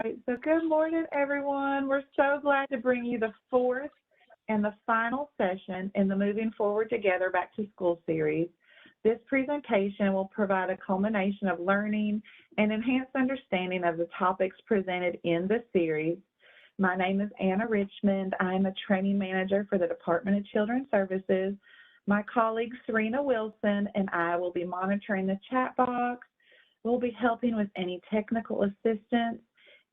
right, so good morning, everyone. We're so glad to bring you the fourth and the final session in the Moving Forward Together Back to School series. This presentation will provide a culmination of learning and enhanced understanding of the topics presented in the series. My name is Anna Richmond. I am a training manager for the Department of Children's Services. My colleague Serena Wilson and I will be monitoring the chat box. We'll be helping with any technical assistance,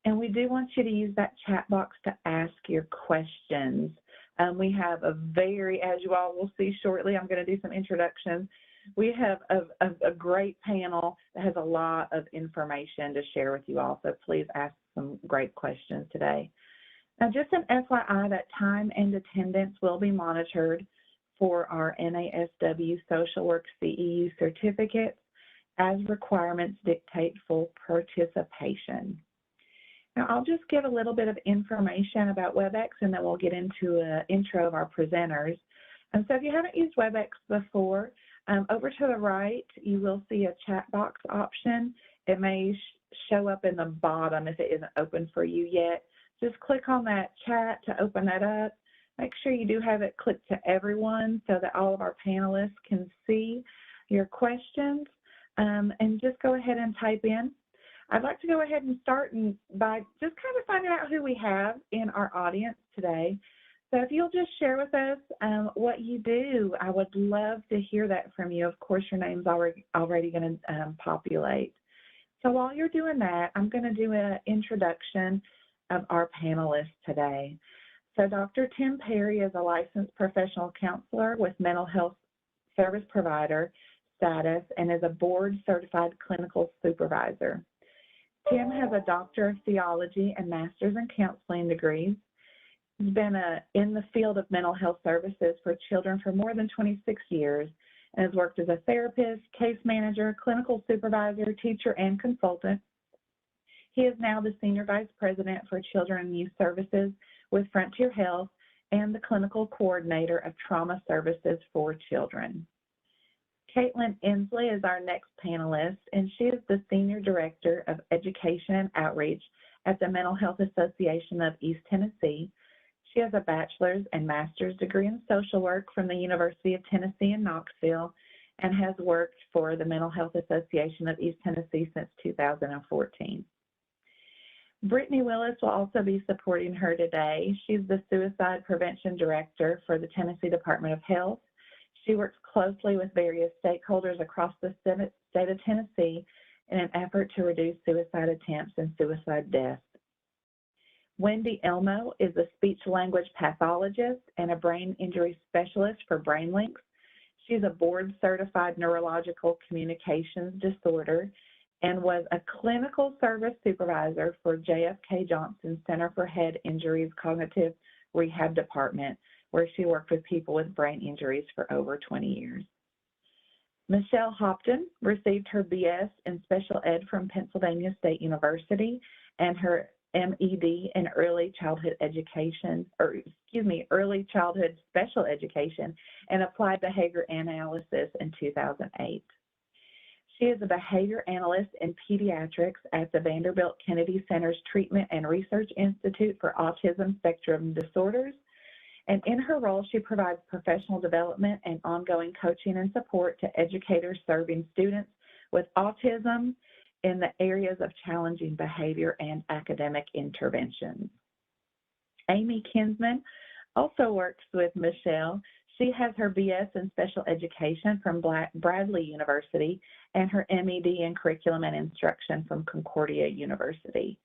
and we do want you to use that chat box to ask your questions. We have a as you all will see shortly, I'm going to do some introductions. We have a great panel that has a lot of information to share with you all, so please ask some great questions today. Now, just an FYI, that time and attendance will be monitored for our NASW Social Work CEU certificates as requirements dictate full participation. Now, I'll just give a little bit of information about Webex, and then we'll get into an intro of our presenters. And so if you haven't used Webex before, over to the right, you will see a chat box option. It may show up in the bottom if it isn't open for you yet. Just click on that chat to open that up. Make sure you do have it clicked to everyone so that all of our panelists can see your questions, and just go ahead and type in. I'd like to go ahead and start by just kind of finding out who we have in our audience today. So if you'll just share with us what you do, I would love to hear that from you. Of course, your name's already going to populate. So while you're doing that, I'm going to do an introduction of our panelists today. So Dr. Tim Perry is a licensed professional counselor with mental health service provider status and is a board-certified clinical supervisor. Tim has a Doctor of Theology and Master's in Counseling degrees. He's been in the field of mental health services for children for more than 26 years and has worked as a therapist, case manager, clinical supervisor, teacher, and consultant. He is now the Senior Vice President for Children and Youth Services with Frontier Health and the Clinical Coordinator of Trauma Services for Children. Caitlin Ensley is our next panelist, and she is the Senior Director of Education and Outreach at the Mental Health Association of East Tennessee. She has a bachelor's and master's degree in social work from the University of Tennessee in Knoxville and has worked for the Mental Health Association of East Tennessee since 2014. Brittany Willis will also be supporting her today. She's the Suicide Prevention Director for the Tennessee Department of Health. She works closely with various stakeholders across the state of Tennessee in an effort to reduce suicide attempts and suicide deaths. Wendy Elmo is a speech-language pathologist and a brain injury specialist for BrainLinks. She's a board-certified neurological communications disorder and was a clinical service supervisor for JFK Johnson Center for Head Injuries Cognitive Rehab Department, where she worked with people with brain injuries for over 20 years. Michelle Hopton received her BS in Special Ed from Pennsylvania State University and her MED in Early Childhood Special Education and Applied Behavior Analysis in 2008. She is a behavior analyst in pediatrics at the Vanderbilt Kennedy Center's Treatment and Research Institute for Autism Spectrum Disorders. And in her role, she provides professional development and ongoing coaching and support to educators serving students with autism in the areas of challenging behavior and academic interventions. Amy Kinsman also works with Michelle. She has her BS in Special Education from Bradley University and her MED in Curriculum and Instruction from Concordia University.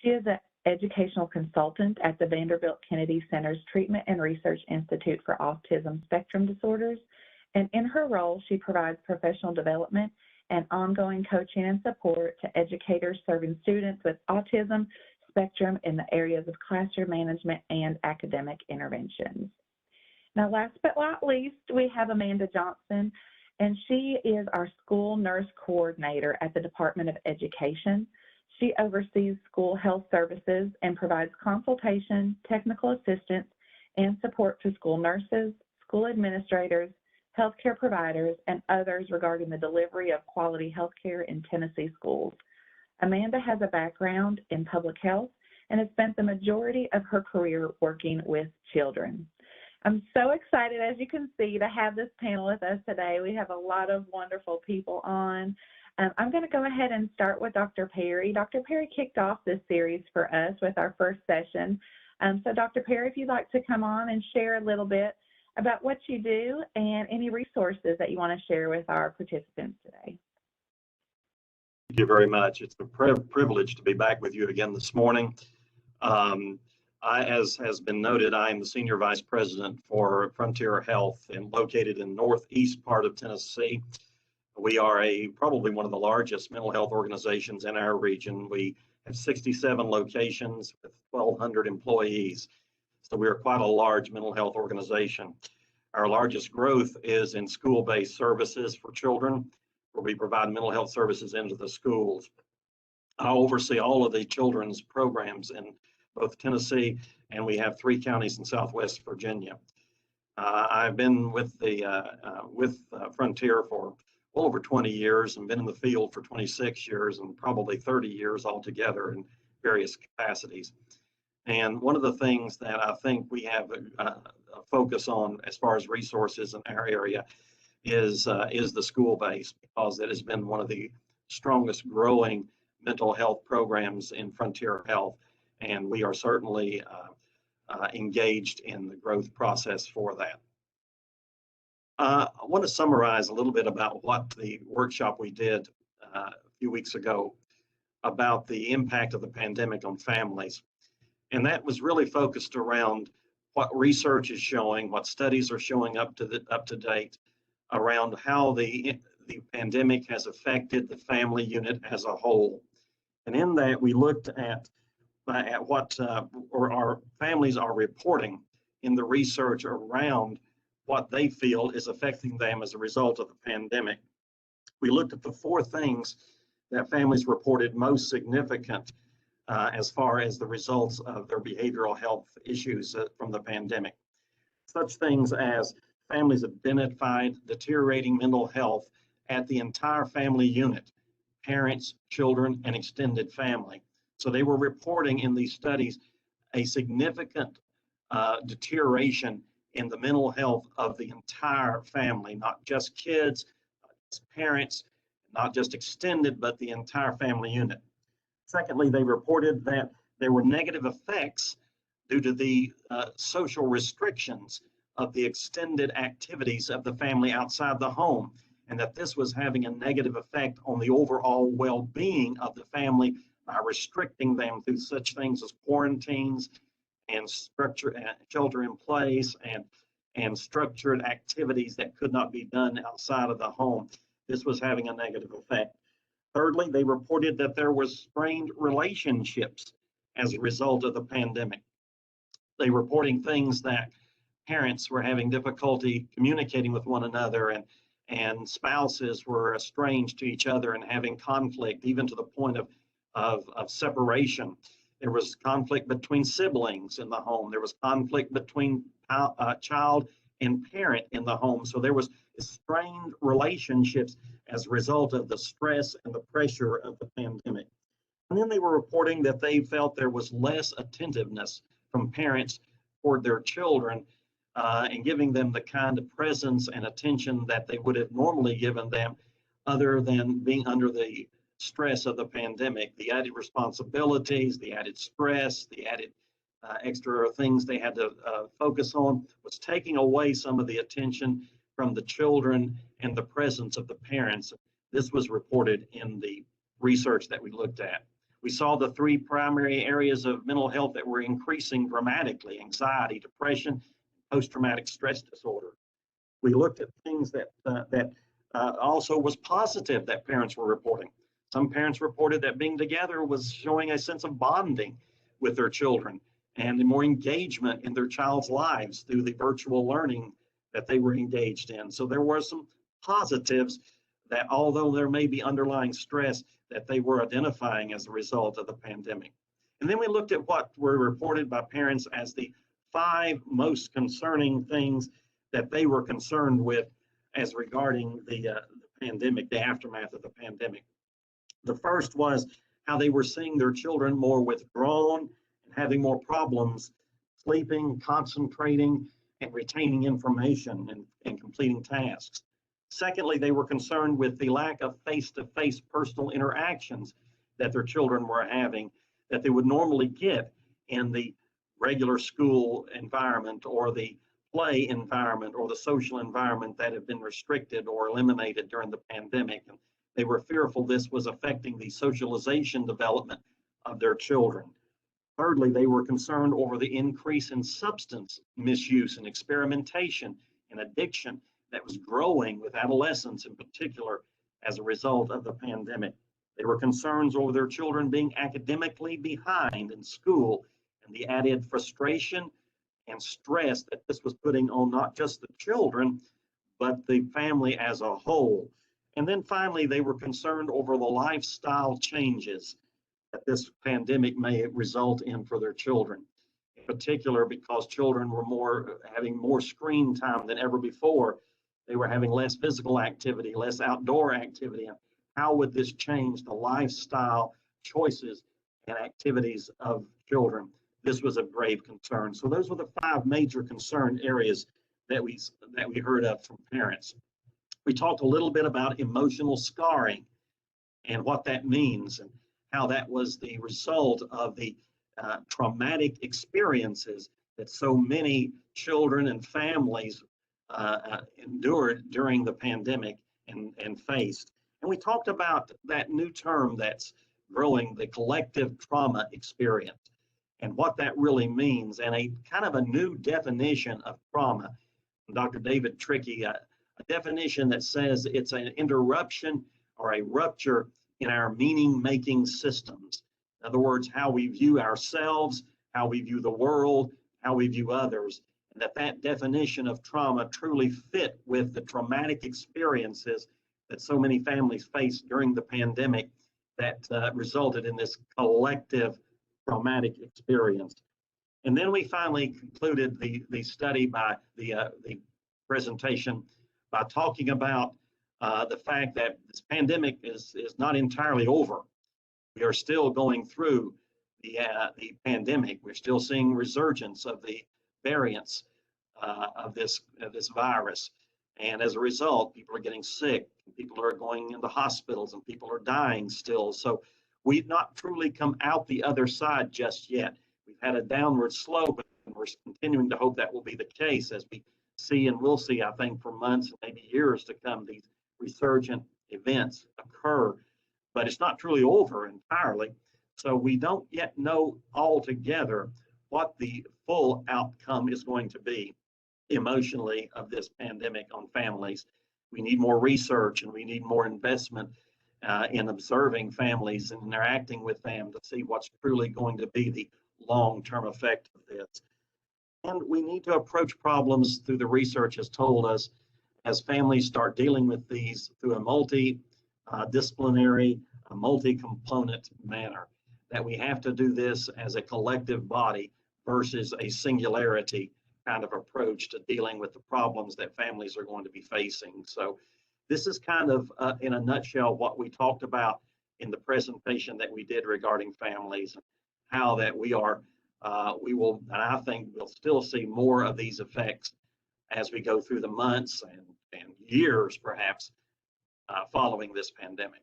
She is an educational consultant at the Vanderbilt Kennedy Center's Treatment and Research Institute for Autism Spectrum Disorders, and in her role, she provides professional development and ongoing coaching and support to educators serving students with autism spectrum in the areas of classroom management and academic interventions. Now, last but not least, we have Amanda Johnson, and she is our school nurse coordinator at the Department of Education. She oversees school health services and provides consultation, technical assistance, and support to school nurses, school administrators, healthcare providers, and others regarding the delivery of quality healthcare in Tennessee schools. Amanda has a background in public health and has spent the majority of her career working with children. I'm so excited, as you can see, to have this panel with us today. We have a lot of wonderful people on. I'm going to go ahead and start with Dr. Perry. Dr. Perry kicked off this series for us with our first session. So Dr. Perry, if you'd like to come on and share a little bit about what you do and any resources that you want to share with our participants today. Thank you very much. It's a privilege to be back with you again this morning. As has been noted, I am the Senior Vice President for Frontier Health and located in northeast part of Tennessee. We are probably one of the largest mental health organizations in our region. We have 67 locations with 1,200 employees. So we are quite a large mental health organization. Our largest growth is in school-based services for children, where we provide mental health services into the schools. I oversee all of the children's programs in both Tennessee, and we have 3 counties in Southwest Virginia. I've been with Frontier for well over 20 years and been in the field for 26 years and probably 30 years altogether in various capacities. And one of the things that I think we have a focus on as far as resources in our area is the school base, because it has been one of the strongest growing mental health programs in Frontier Health, and we are certainly engaged in the growth process for that. I want to summarize a little bit about what the workshop we did a few weeks ago about the impact of the pandemic on families. And that was really focused around what research is showing, what studies are showing up to date around how the pandemic has affected the family unit as a whole. And in that, we looked at what our families are reporting in the research around what they feel is affecting them as a result of the pandemic. We looked at the 4 things that families reported most significant as far as the results of their behavioral health issues from the pandemic. Such things as families identified deteriorating mental health at the entire family unit, parents, children, and extended family. So they were reporting in these studies a significant deterioration in the mental health of the entire family, not just kids, not just parents, not just extended, but the entire family unit. Secondly, they reported that there were negative effects due to the social restrictions of the extended activities of the family outside the home, and that this was having a negative effect on the overall well-being of the family by restricting them through such things as quarantines and shelter in place and structured activities that could not be done outside of the home. This was having a negative effect. Thirdly, they reported that there was strained relationships as a result of the pandemic. They were reporting things that parents were having difficulty communicating with one another, and spouses were estranged to each other and having conflict, even to the point of separation. There was conflict between siblings in the home. There was conflict between child and parent in the home. So there was strained relationships as a result of the stress and the pressure of the pandemic. And then they were reporting that they felt there was less attentiveness from parents toward their children and giving them the kind of presence and attention that they would have normally given them, other than being under the stress of the pandemic, the added responsibilities, the added stress, the added extra things they had to focus on was taking away some of the attention from the children and the presence of the parents. This was reported in the research that we looked at. We saw the 3 primary areas of mental health that were increasing dramatically: anxiety, depression, post-traumatic stress disorder. We looked at things that also was positive that parents were reporting. Some parents reported that being together was showing a sense of bonding with their children and more engagement in their child's lives through the virtual learning that they were engaged in. So there were some positives that, although there may be underlying stress, that they were identifying as a result of the pandemic. And then we looked at what were reported by parents as the 5 most concerning things that they were concerned with as regarding the pandemic, the aftermath of the pandemic. The first was how they were seeing their children more withdrawn and having more problems sleeping, concentrating, and retaining information and completing tasks. Secondly, they were concerned with the lack of face-to-face personal interactions that their children were having that they would normally get in the regular school environment or the play environment or the social environment that had been restricted or eliminated during the pandemic. And they were fearful this was affecting the socialization development of their children. Thirdly, they were concerned over the increase in substance misuse and experimentation and addiction that was growing with adolescents in particular as a result of the pandemic. They were concerned over their children being academically behind in school and the added frustration and stress that this was putting on not just the children, but the family as a whole. And then finally, they were concerned over the lifestyle changes that this pandemic may result in for their children, in particular because children were having more screen time than ever before. They were having less physical activity, less outdoor activity. How would this change the lifestyle choices and activities of children? This was of grave concern. So those were the 5 major concern areas that we heard of from parents. We talked a little bit about emotional scarring and what that means, and how that was the result of the traumatic experiences that so many children and families endured during the pandemic and faced. And we talked about that new term that's growing, the collective trauma experience, and what that really means, and a kind of a new definition of trauma. Dr. David Trickey, a definition that says it's an interruption or a rupture in our meaning-making systems. In other words, how we view ourselves, how we view the world, how we view others, and that definition of trauma truly fit with the traumatic experiences that so many families faced during the pandemic that resulted in this collective traumatic experience. And then we finally concluded the study by the presentation by talking about the fact that this pandemic is not entirely over. We are still going through the pandemic. We're still seeing resurgence of the variants of this virus. And as a result, people are getting sick, people are going into hospitals, and people are dying still. So we've not truly come out the other side just yet. We've had a downward slope, and we're continuing to hope that will be the case as we see and will see, I think, for months and maybe years to come, these resurgent events occur. But it's not truly over entirely. So we don't yet know altogether what the full outcome is going to be emotionally of this pandemic on families. We need more research, and we need more investment in observing families and interacting with them to see what's truly going to be the long-term effect of this. And we need to approach problems through the research has told us as families start dealing with these through a multi-disciplinary, multi-component manner, that we have to do this as a collective body versus a singularity kind of approach to dealing with the problems that families are going to be facing. So this is kind of, in a nutshell, what we talked about in the presentation that we did regarding families, how that we will, and I think we'll still see more of these effects as we go through the months and years, perhaps, following this pandemic.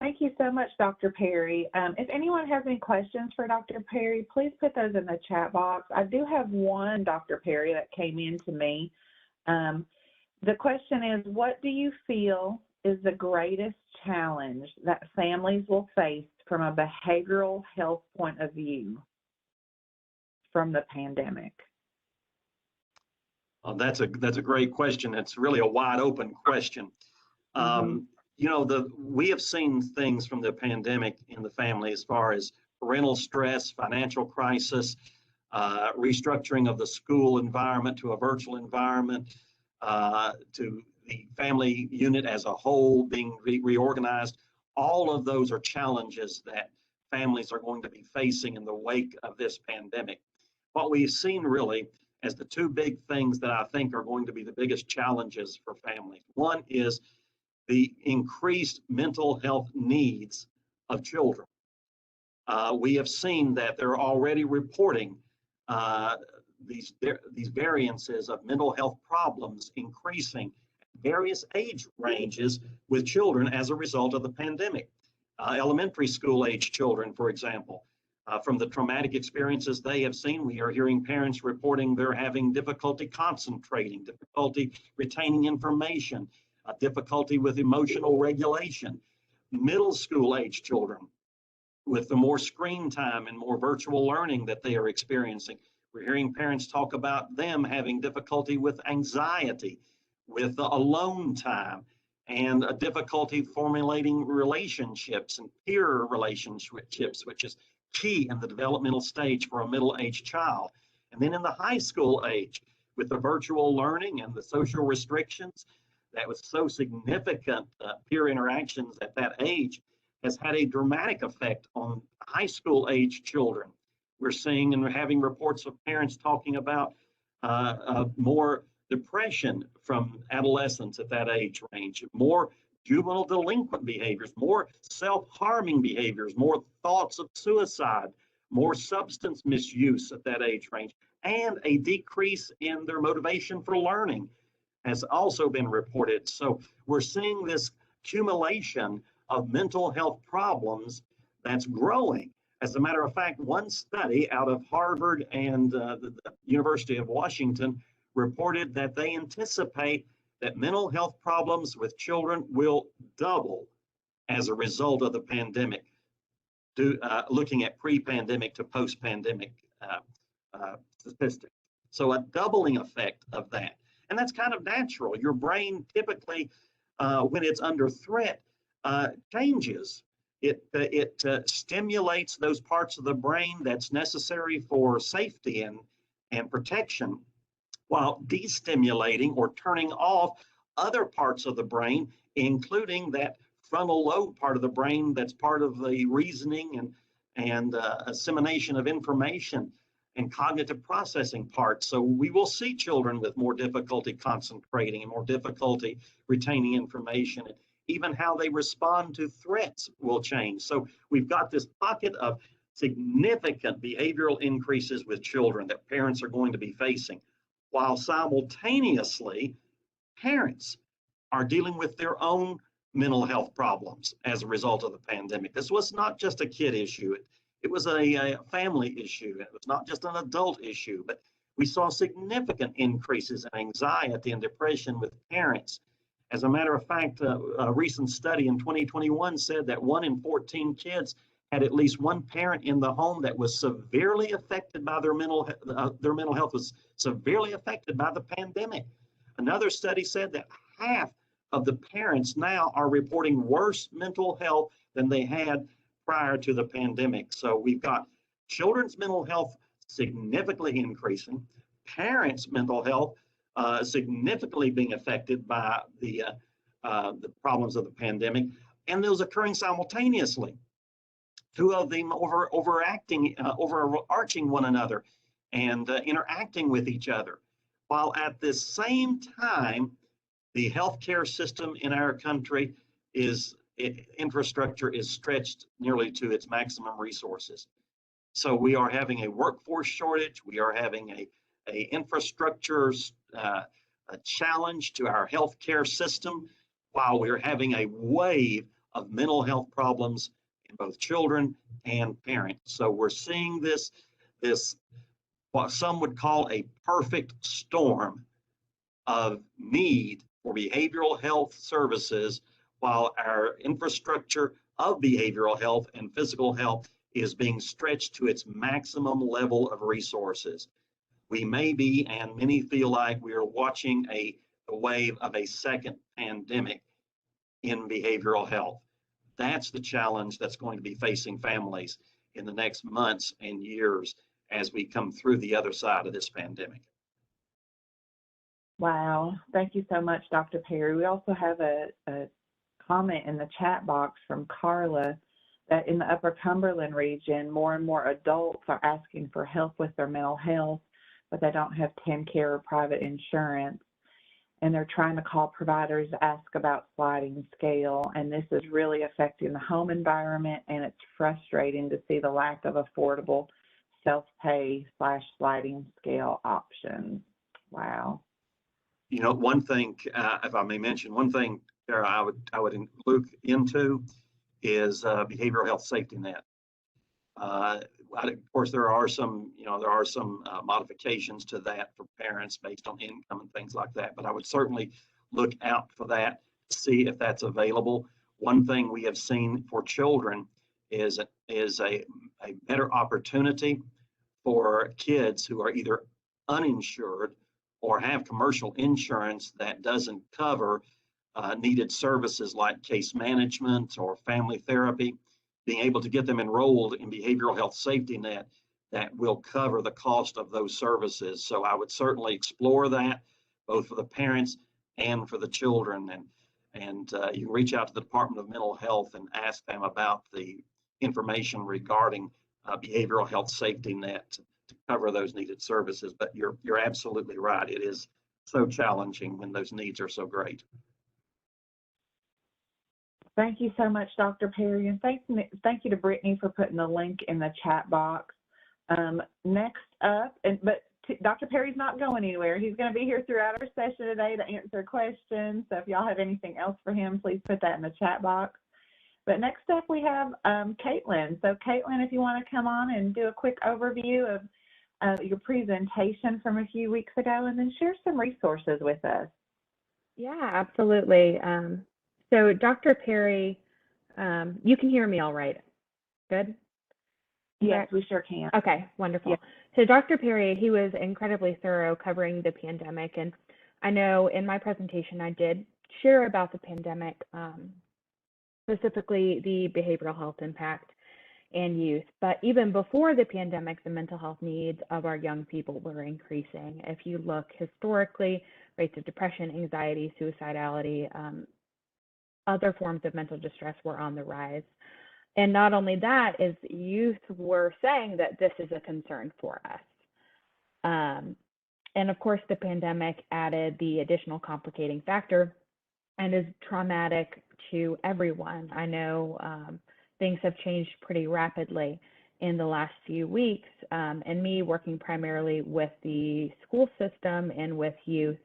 Thank you so much, Dr. Perry. If anyone has any questions for Dr. Perry, please put those in the chat box. I do have one, Dr. Perry, that came in to me. The question is, what do you feel is the greatest challenge that families will face from a behavioral health point of view from the pandemic? That's a great question. It's really a wide open question. You know, we have seen things from the pandemic in the family as far as parental stress, financial crisis, restructuring of the school environment to a virtual environment, to the family unit as a whole being reorganized. All of those are challenges that families are going to be facing in the wake of this pandemic. What we've seen really as the 2 big things that I think are going to be the biggest challenges for families. One is the increased mental health needs of children. We have seen that they're already reporting these variances of mental health problems increasing at various age ranges with children as a result of the pandemic. Elementary school age children, for example, from the traumatic experiences they have seen, we are hearing parents reporting they're having difficulty concentrating, difficulty retaining information, difficulty with emotional regulation. Middle school age children, with the more screen time and more virtual learning that they are experiencing, we're hearing parents talk about them having difficulty with anxiety, with alone time, and a difficulty formulating relationships and peer relationships, which is key in the developmental stage for a middle-aged child. And then in the high school age, with the virtual learning and the social restrictions, that was so significant, peer interactions at that age has had a dramatic effect on high school age children. We're seeing and we're having reports of parents talking about more depression from adolescents at that age range, more juvenile delinquent behaviors, more self-harming behaviors, more thoughts of suicide, more substance misuse at that age range, and a decrease in their motivation for learning has also been reported. So we're seeing this accumulation of mental health problems that's growing. As a matter of fact, one study out of Harvard and the University of Washington reported that they anticipate that mental health problems with children will double as a result of the pandemic, looking at pre-pandemic to post-pandemic statistics. So a doubling effect of that. And that's kind of natural. Your brain typically, when it's under threat, changes. It stimulates those parts of the brain that's necessary for safety and protection, while destimulating or turning off other parts of the brain, including that frontal lobe part of the brain that's part of the reasoning and assimilation of information and cognitive processing parts. So we will see children with more difficulty concentrating and more difficulty retaining information. And even how they respond to threats will change. So we've got this pocket of significant behavioral increases with children that parents are going to be facing, while simultaneously parents are dealing with their own mental health problems as a result of the pandemic. This was not just a kid issue. It was a family issue. It was not just an adult issue, but we saw significant increases in anxiety and depression with parents. As a matter of fact, a recent study in 2021 said that 1 in 14 kids had at least one parent in the home that was severely affected by their mental health was severely affected by the pandemic. Another study said that half of the parents now are reporting worse mental health than they had prior to the pandemic. So we've got children's mental health significantly increasing, parents' mental health significantly being affected by the problems of the pandemic, and those occurring simultaneously. Two of them overarching one another and interacting with each other, while at the same time, the healthcare system in our country infrastructure is stretched nearly to its maximum resources. So we are having a workforce shortage. We are having a infrastructure a challenge to our healthcare system, while we're having a wave of mental health problems in both children and parents. So we're seeing this what some would call a perfect storm of need for behavioral health services, while our infrastructure of behavioral health and physical health is being stretched to its maximum level of resources. We may be, and many feel like we are watching a wave of a second pandemic in behavioral health. That's the challenge that's going to be facing families in the next months and years as we come through the other side of this pandemic. Wow. Thank you so much, Dr. Perry. We also have a comment in the chat box from Carla that in the Upper Cumberland region, more and more adults are asking for help with their mental health, but they don't have TennCare or private insurance. and they're trying to call providers to ask about sliding scale, and this is really affecting the home environment, and it's frustrating to see the lack of affordable self-pay / sliding scale options. Wow. You know, one thing, if I may mention, one thing, Tara, I would look into is behavioral health safety net. Of course, there are some modifications to that for parents based on income and things like that, but I would certainly look out for that, see if that's available. One thing we have seen for children is a better opportunity for kids who are either uninsured or have commercial insurance that doesn't cover needed services like case management or family therapy, being able to get them enrolled in behavioral health safety net that will cover the cost of those services. So I would certainly explore that, both for the parents and for the children. And you can reach out to the Department of Mental Health and ask them about the information regarding behavioral health safety net to cover those needed services. But you're absolutely right. It is so challenging when those needs are so great. Thank you so much, Dr. Perry, and thank you to Brittany for putting the link in the chat box. Next up, Dr. Perry's not going anywhere. He's going to be here throughout our session today to answer questions. So if y'all have anything else for him, please put that in the chat box. But next up, we have Caitlin. So Caitlin, if you want to come on and do a quick overview of your presentation from a few weeks ago, and then share some resources with us. Yeah, absolutely. So Dr. Perry, you can hear me all right? Good? Yes, we sure can. Okay, wonderful. Yeah. So Dr. Perry, he was incredibly thorough covering the pandemic. And I know in my presentation, I did share about the pandemic, specifically the behavioral health impact and youth. But even before the pandemic, the mental health needs of our young people were increasing. If you look historically, rates of depression, anxiety, suicidality, other forms of mental distress were on the rise. And not only that, is youth were saying that this is a concern for us. And of course, the pandemic added the additional complicating factor and is traumatic to everyone. I know things have changed pretty rapidly in the last few weeks, and me working primarily with the school system and with youth,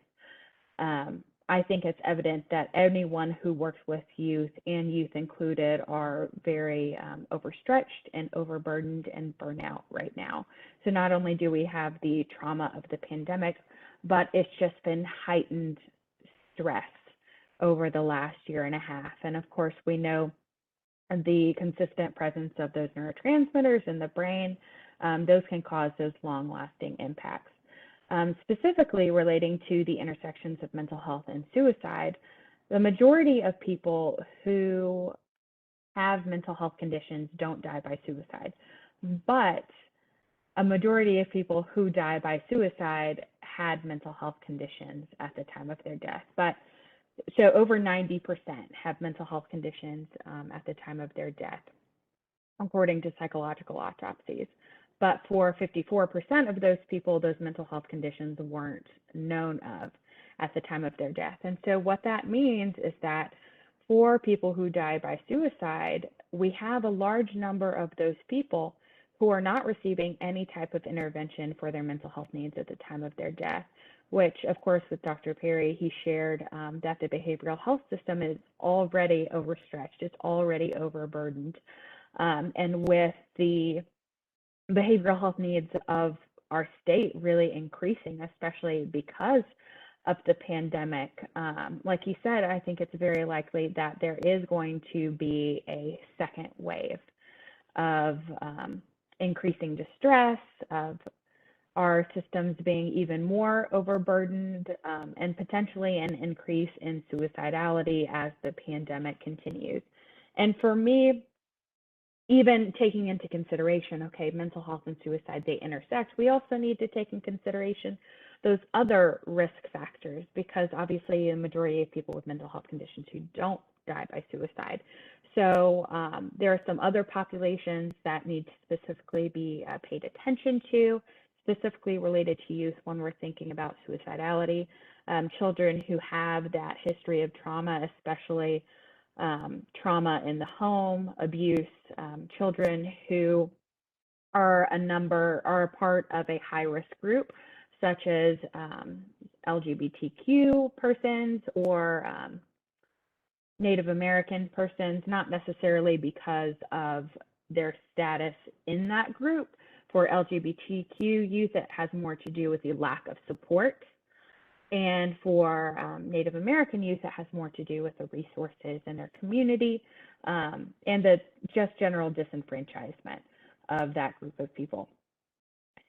I think it's evident that anyone who works with youth, and youth included, are very overstretched and overburdened and burnout right now. So not only do we have the trauma of the pandemic, but it's just been heightened stress over the last year and a half. And of course, we know the consistent presence of those neurotransmitters in the brain, those can cause those long-lasting impacts. Specifically relating to the intersections of mental health and suicide, the majority of people who have mental health conditions don't die by suicide, but a majority of people who die by suicide had mental health conditions at the time of their death. So over 90% have mental health conditions at the time of their death, according to psychological autopsies. But for 54% of those people, those mental health conditions weren't known of at the time of their death. And so what that means is that for people who die by suicide, we have a large number of those people who are not receiving any type of intervention for their mental health needs at the time of their death, which, of course, with Dr. Perry, he shared that the behavioral health system is already overstretched, it's already overburdened. And with the behavioral health needs of our state really increasing, especially because of the pandemic. Like you said, I think it's very likely that there is going to be a second wave of increasing distress, of our systems being even more overburdened, and potentially an increase in suicidality as the pandemic continues. And for me, even taking into consideration, okay, mental health and suicide, they intersect, we also need to take in consideration those other risk factors, because obviously the majority of people with mental health conditions who don't die by suicide. So there are some other populations that need to specifically be paid attention to, specifically related to youth when we're thinking about suicidality. children who have that history of trauma, especially trauma in the home, abuse, children who are a part of a high-risk group, such as LGBTQ persons or Native American persons, not necessarily because of their status in that group. For LGBTQ youth, it has more to do with the lack of support. And for Native American youth, it has more to do with the resources in their community and the just general disenfranchisement of that group of people.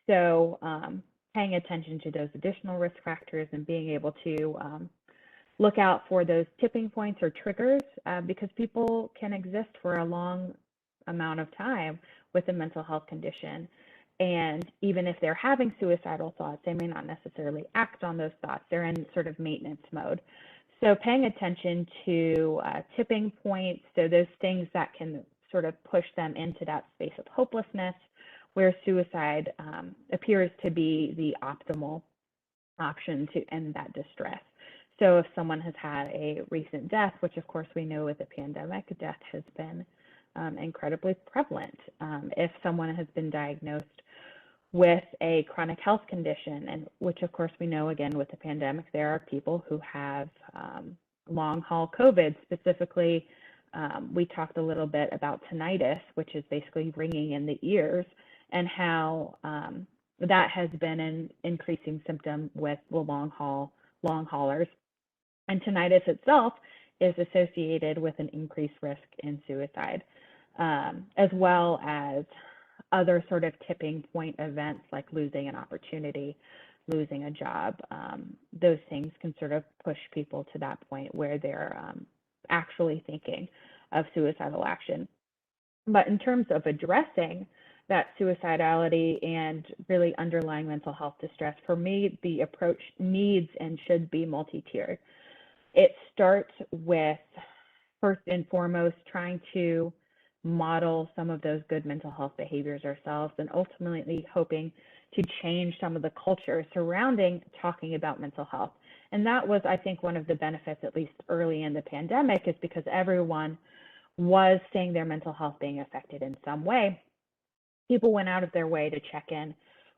So paying attention to those additional risk factors and being able to look out for those tipping points or triggers because people can exist for a long amount of time with a mental health condition. And even if they're having suicidal thoughts, they may not necessarily act on those thoughts. They're in sort of maintenance mode. So paying attention to tipping points, so those things that can sort of push them into that space of hopelessness, where suicide appears to be the optimal option to end that distress. So if someone has had a recent death, which of course we know with the pandemic, death has been incredibly prevalent. If someone has been diagnosed with a chronic health condition, and which of course we know again with the pandemic, there are people who have long haul COVID. Specifically, we talked a little bit about tinnitus, which is basically ringing in the ears, and how that has been an increasing symptom with the long haulers. And tinnitus itself is associated with an increased risk in suicide, as well as other sort of tipping point events like losing an opportunity, losing a job. Those things can sort of push people to that point where they're actually thinking of suicidal action. But in terms of addressing that suicidality and really underlying mental health distress, for me, the approach needs and should be multi-tiered. It starts with, first and foremost, trying to model some of those good mental health behaviors ourselves, and ultimately hoping to change some of the culture surrounding talking about mental health. And that was, I think, one of the benefits, at least early in the pandemic, is because everyone was seeing their mental health being affected in some way. People went out of their way to check in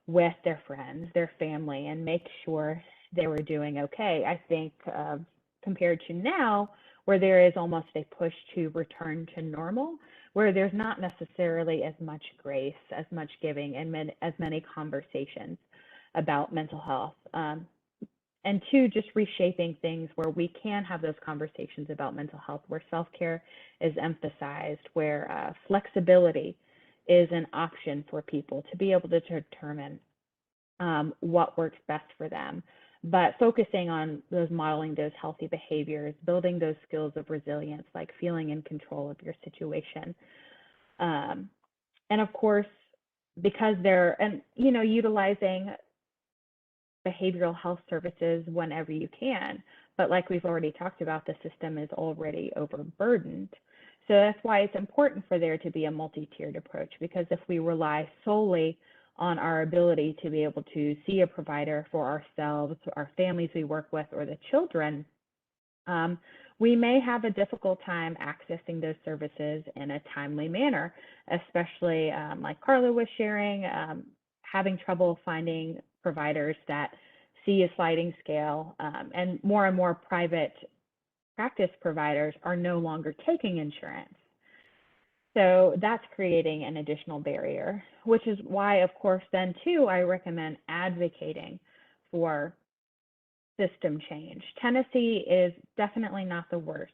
with their friends, their family, and make sure they were doing okay. I think compared to now, where there is almost a push to return to normal, where there's not necessarily as much grace, as much giving, and as many conversations about mental health. And two, just reshaping things where we can have those conversations about mental health, where self-care is emphasized, where flexibility is an option for people to be able to determine what works best for them. But focusing on those modeling those healthy behaviors, building those skills of resilience, like feeling in control of your situation. And of course, because utilizing behavioral health services whenever you can. But like we've already talked about, the system is already overburdened. So that's why it's important for there to be a multi-tiered approach, because if we rely solely on our ability to be able to see a provider for ourselves, our families we work with, or the children, we may have a difficult time accessing those services in a timely manner, especially like Carla was sharing, having trouble finding providers that see a sliding scale, and more private practice providers are no longer taking insurance. So that's creating an additional barrier, which is why, of course, then too, I recommend advocating for system change. Tennessee is definitely not the worst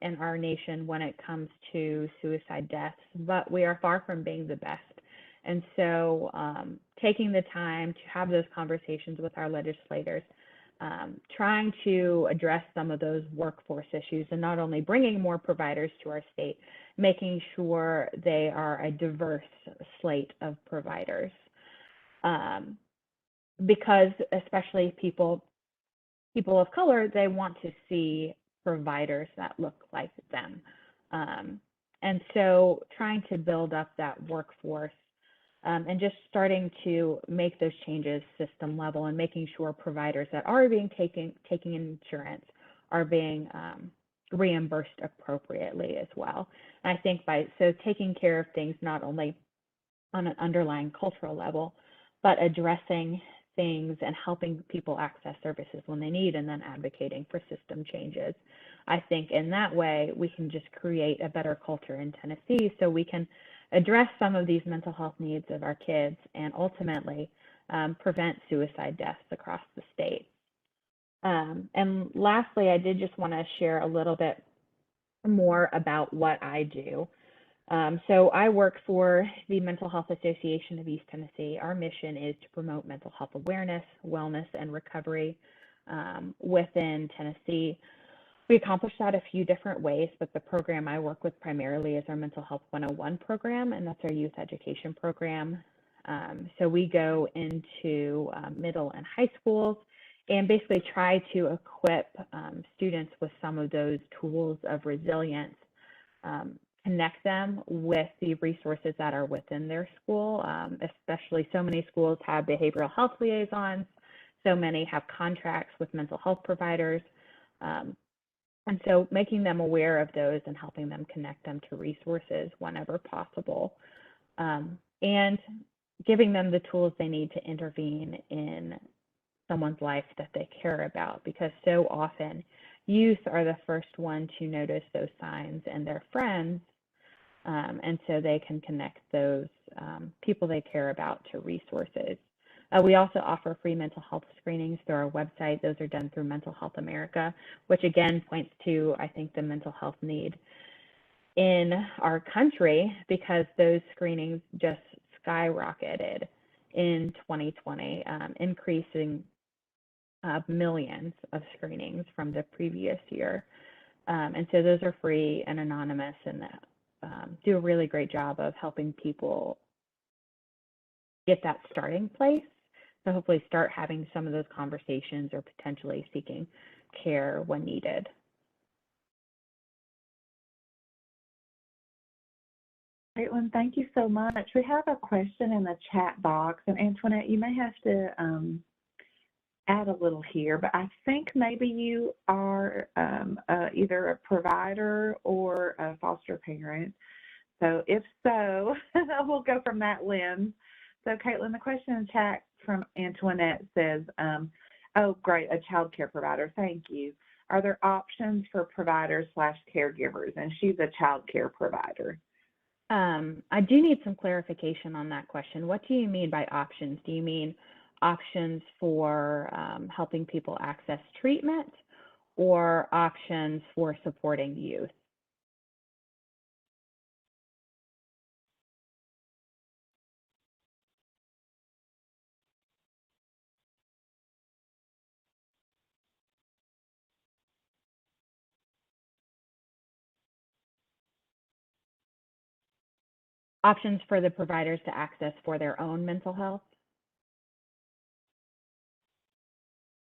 in our nation when it comes to suicide deaths, but we are far from being the best. And so taking the time to have those conversations with our legislators, trying to address some of those workforce issues, and not only bringing more providers to our state, making sure they are a diverse slate of providers. Because especially people of color, they want to see providers that look like them. And so trying to build up that workforce and just starting to make those changes system level and making sure providers that are being taking insurance are being reimbursed appropriately as well. And I think so taking care of things not only on an underlying cultural level, but addressing things and helping people access services when they need, and then advocating for system changes. I think in that way, we can just create a better culture in Tennessee so we can address some of these mental health needs of our kids and ultimately prevent suicide deaths across the state. And lastly, I did just want to share a little bit more about what I do. So I work for the Mental Health Association of East Tennessee. Our mission is to promote mental health awareness, wellness, and recovery within Tennessee. We accomplish that a few different ways, but the program I work with primarily is our Mental Health 101 program, and that's our youth education program. So we go into middle and high schools and basically try to equip students with some of those tools of resilience, connect them with the resources that are within their school, especially so many schools have behavioral health liaisons, so many have contracts with mental health providers. And so making them aware of those and helping them connect them to resources whenever possible, and giving them the tools they need to intervene in someone's life that they care about, because so often youth are the first one to notice those signs in their friends, and so they can connect those people they care about to resources. We also offer free mental health screenings through our website. Those are done through Mental Health America, which again points to, I think, the mental health need in our country, because those screenings just skyrocketed in 2020, increasing millions of screenings from the previous year. And so those are free and anonymous, and do a really great job of helping people get that starting place. So hopefully start having some of those conversations or potentially seeking care when needed. Caitlin, thank you so much. We have a question in the chat box, and Antoinette, you may have to add a little here, but I think maybe you are either a provider or a foster parent. So if so, we'll go from that lens. So Caitlin, the question in chat from Antoinette says, oh, great, a child care provider, thank you. Are there options for providers/caregivers? And she's a child care provider. I do need some clarification on that question. What do you mean by options? Do you mean options for helping people access treatment, or options for supporting youth? Options for the providers to access for their own mental health?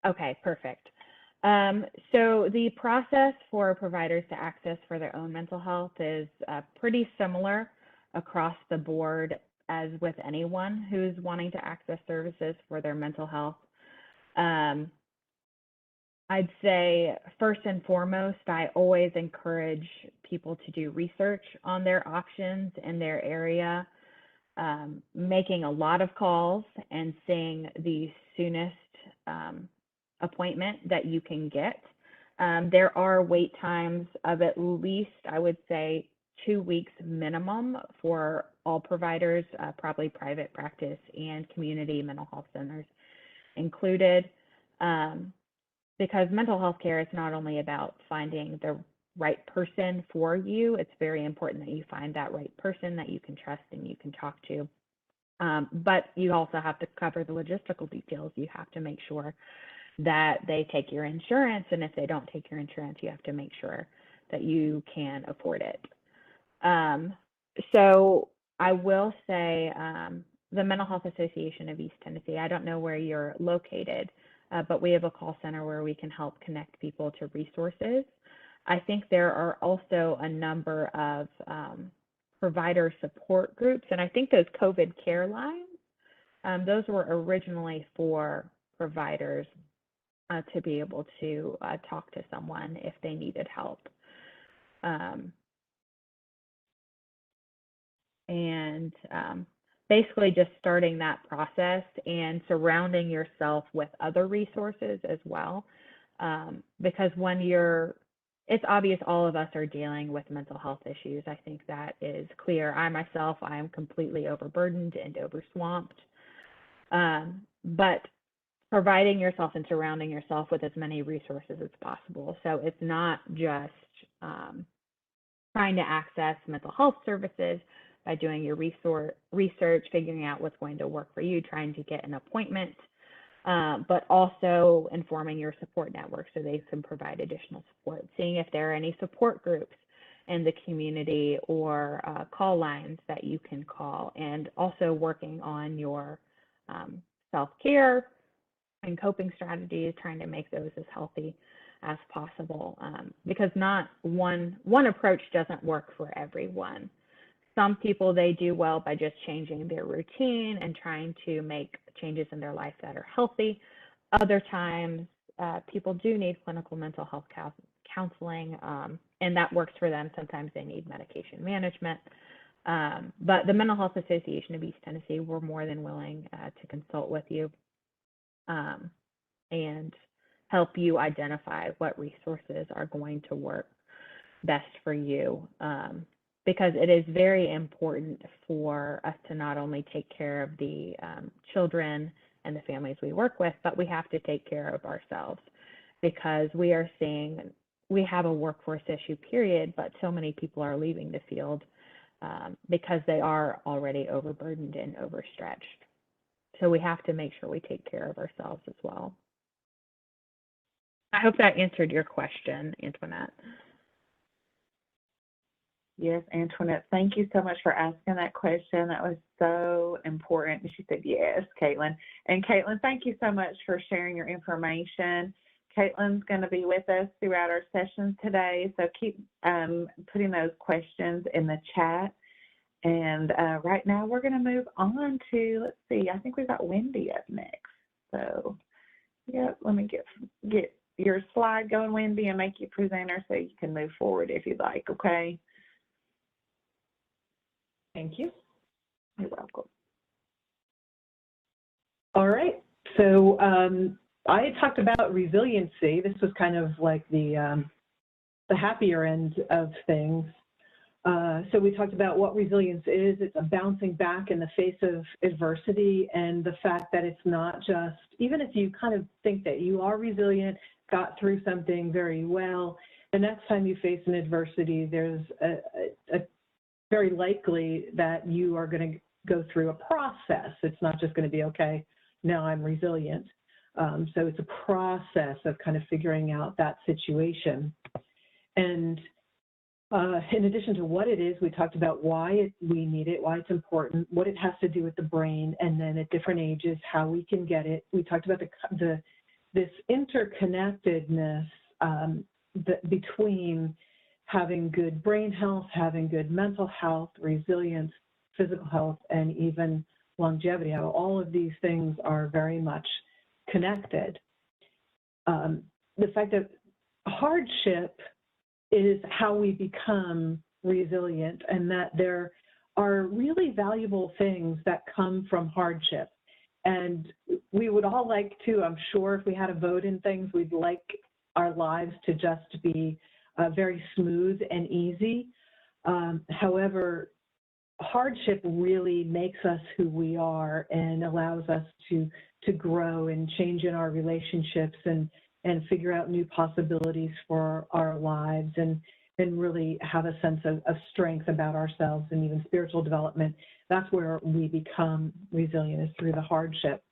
Okay, perfect. So the process for providers to access for their own mental health is pretty similar across the board as with anyone who's wanting to access services for their mental health. I'd say first and foremost, I always encourage people to do research on their options in their area, making a lot of calls and seeing the soonest appointment that you can get. There are wait times of at least, I would say, 2 weeks minimum for all providers, probably private practice and community mental health centers included. Because mental health care is not only about finding the right person for you, it's very important that you find that right person that you can trust and you can talk to. But you also have to cover the logistical details. You have to make sure that they take your insurance, and if they don't take your insurance, you have to make sure that you can afford it. So I will say the Mental Health Association of East Tennessee, I don't know where you're located, but we have a call center where we can help connect people to resources. I think there are also a number of provider support groups. And I think those COVID care lines, those were originally for providers to be able to talk to someone if they needed help. Basically just starting that process and surrounding yourself with other resources as well. Because when it's obvious all of us are dealing with mental health issues. I think that is clear. I myself, I am completely overburdened and overswamped. But providing yourself and surrounding yourself with as many resources as possible. So it's not just trying to access mental health services by doing your research, figuring out what's going to work for you, trying to get an appointment, but also informing your support network so they can provide additional support, seeing if there are any support groups in the community or call lines that you can call, and also working on your self-care and coping strategies, trying to make those as healthy as possible, because not one approach doesn't work for everyone. Some people, they do well by just changing their routine and trying to make changes in their life that are healthy. Other times, people do need clinical mental health counseling, and that works for them. Sometimes they need medication management. But the Mental Health Association of East Tennessee, we're more than willing to consult with you and help you identify what resources are going to work best for you. Because it is very important for us to not only take care of the children and the families we work with, but we have to take care of ourselves, because we are seeing, we have a workforce issue, period, but so many people are leaving the field because they are already overburdened and overstretched. So we have to make sure we take care of ourselves as well. I hope that answered your question, Antoinette. Yes, Antoinette, thank you so much for asking that question. That was so important. She said, yes, Caitlin. And Caitlin, thank you so much for sharing your information. Caitlin's going to be with us throughout our sessions today, so keep putting those questions in the chat. And right now we're going to move on to, let's see, I think we've got Wendy up next. So, yeah, let me get your slide going, Wendy, and make you presenter so you can move forward if you'd like, okay? Thank you. You're welcome. All right. So I had talked about resiliency. This was kind of like the happier end of things. So we talked about what resilience is. It's a bouncing back in the face of adversity, and the fact that it's not just, even if you kind of think that you are resilient, got through something very well, the next time you face an adversity, there's a very likely that you are going to go through a process. It's not just going to be, okay, now I'm resilient. So it's a process of kind of figuring out that situation. And in addition to what it is, we talked about why we need it, why it's important, what it has to do with the brain, and then at different ages, how we can get it. We talked about this interconnectedness between having good brain health, having good mental health, resilience, physical health, and even longevity. How all of these things are very much connected. The fact that hardship is how we become resilient, and that there are really valuable things that come from hardship. And we would all like to, I'm sure if we had a vote in things, we'd like our lives to just be very smooth and easy. However, hardship really makes us who we are and allows us to grow and change in our relationships and figure out new possibilities for our lives and really have a sense of strength about ourselves and even spiritual development. That's where we become resilient, is through the hardship.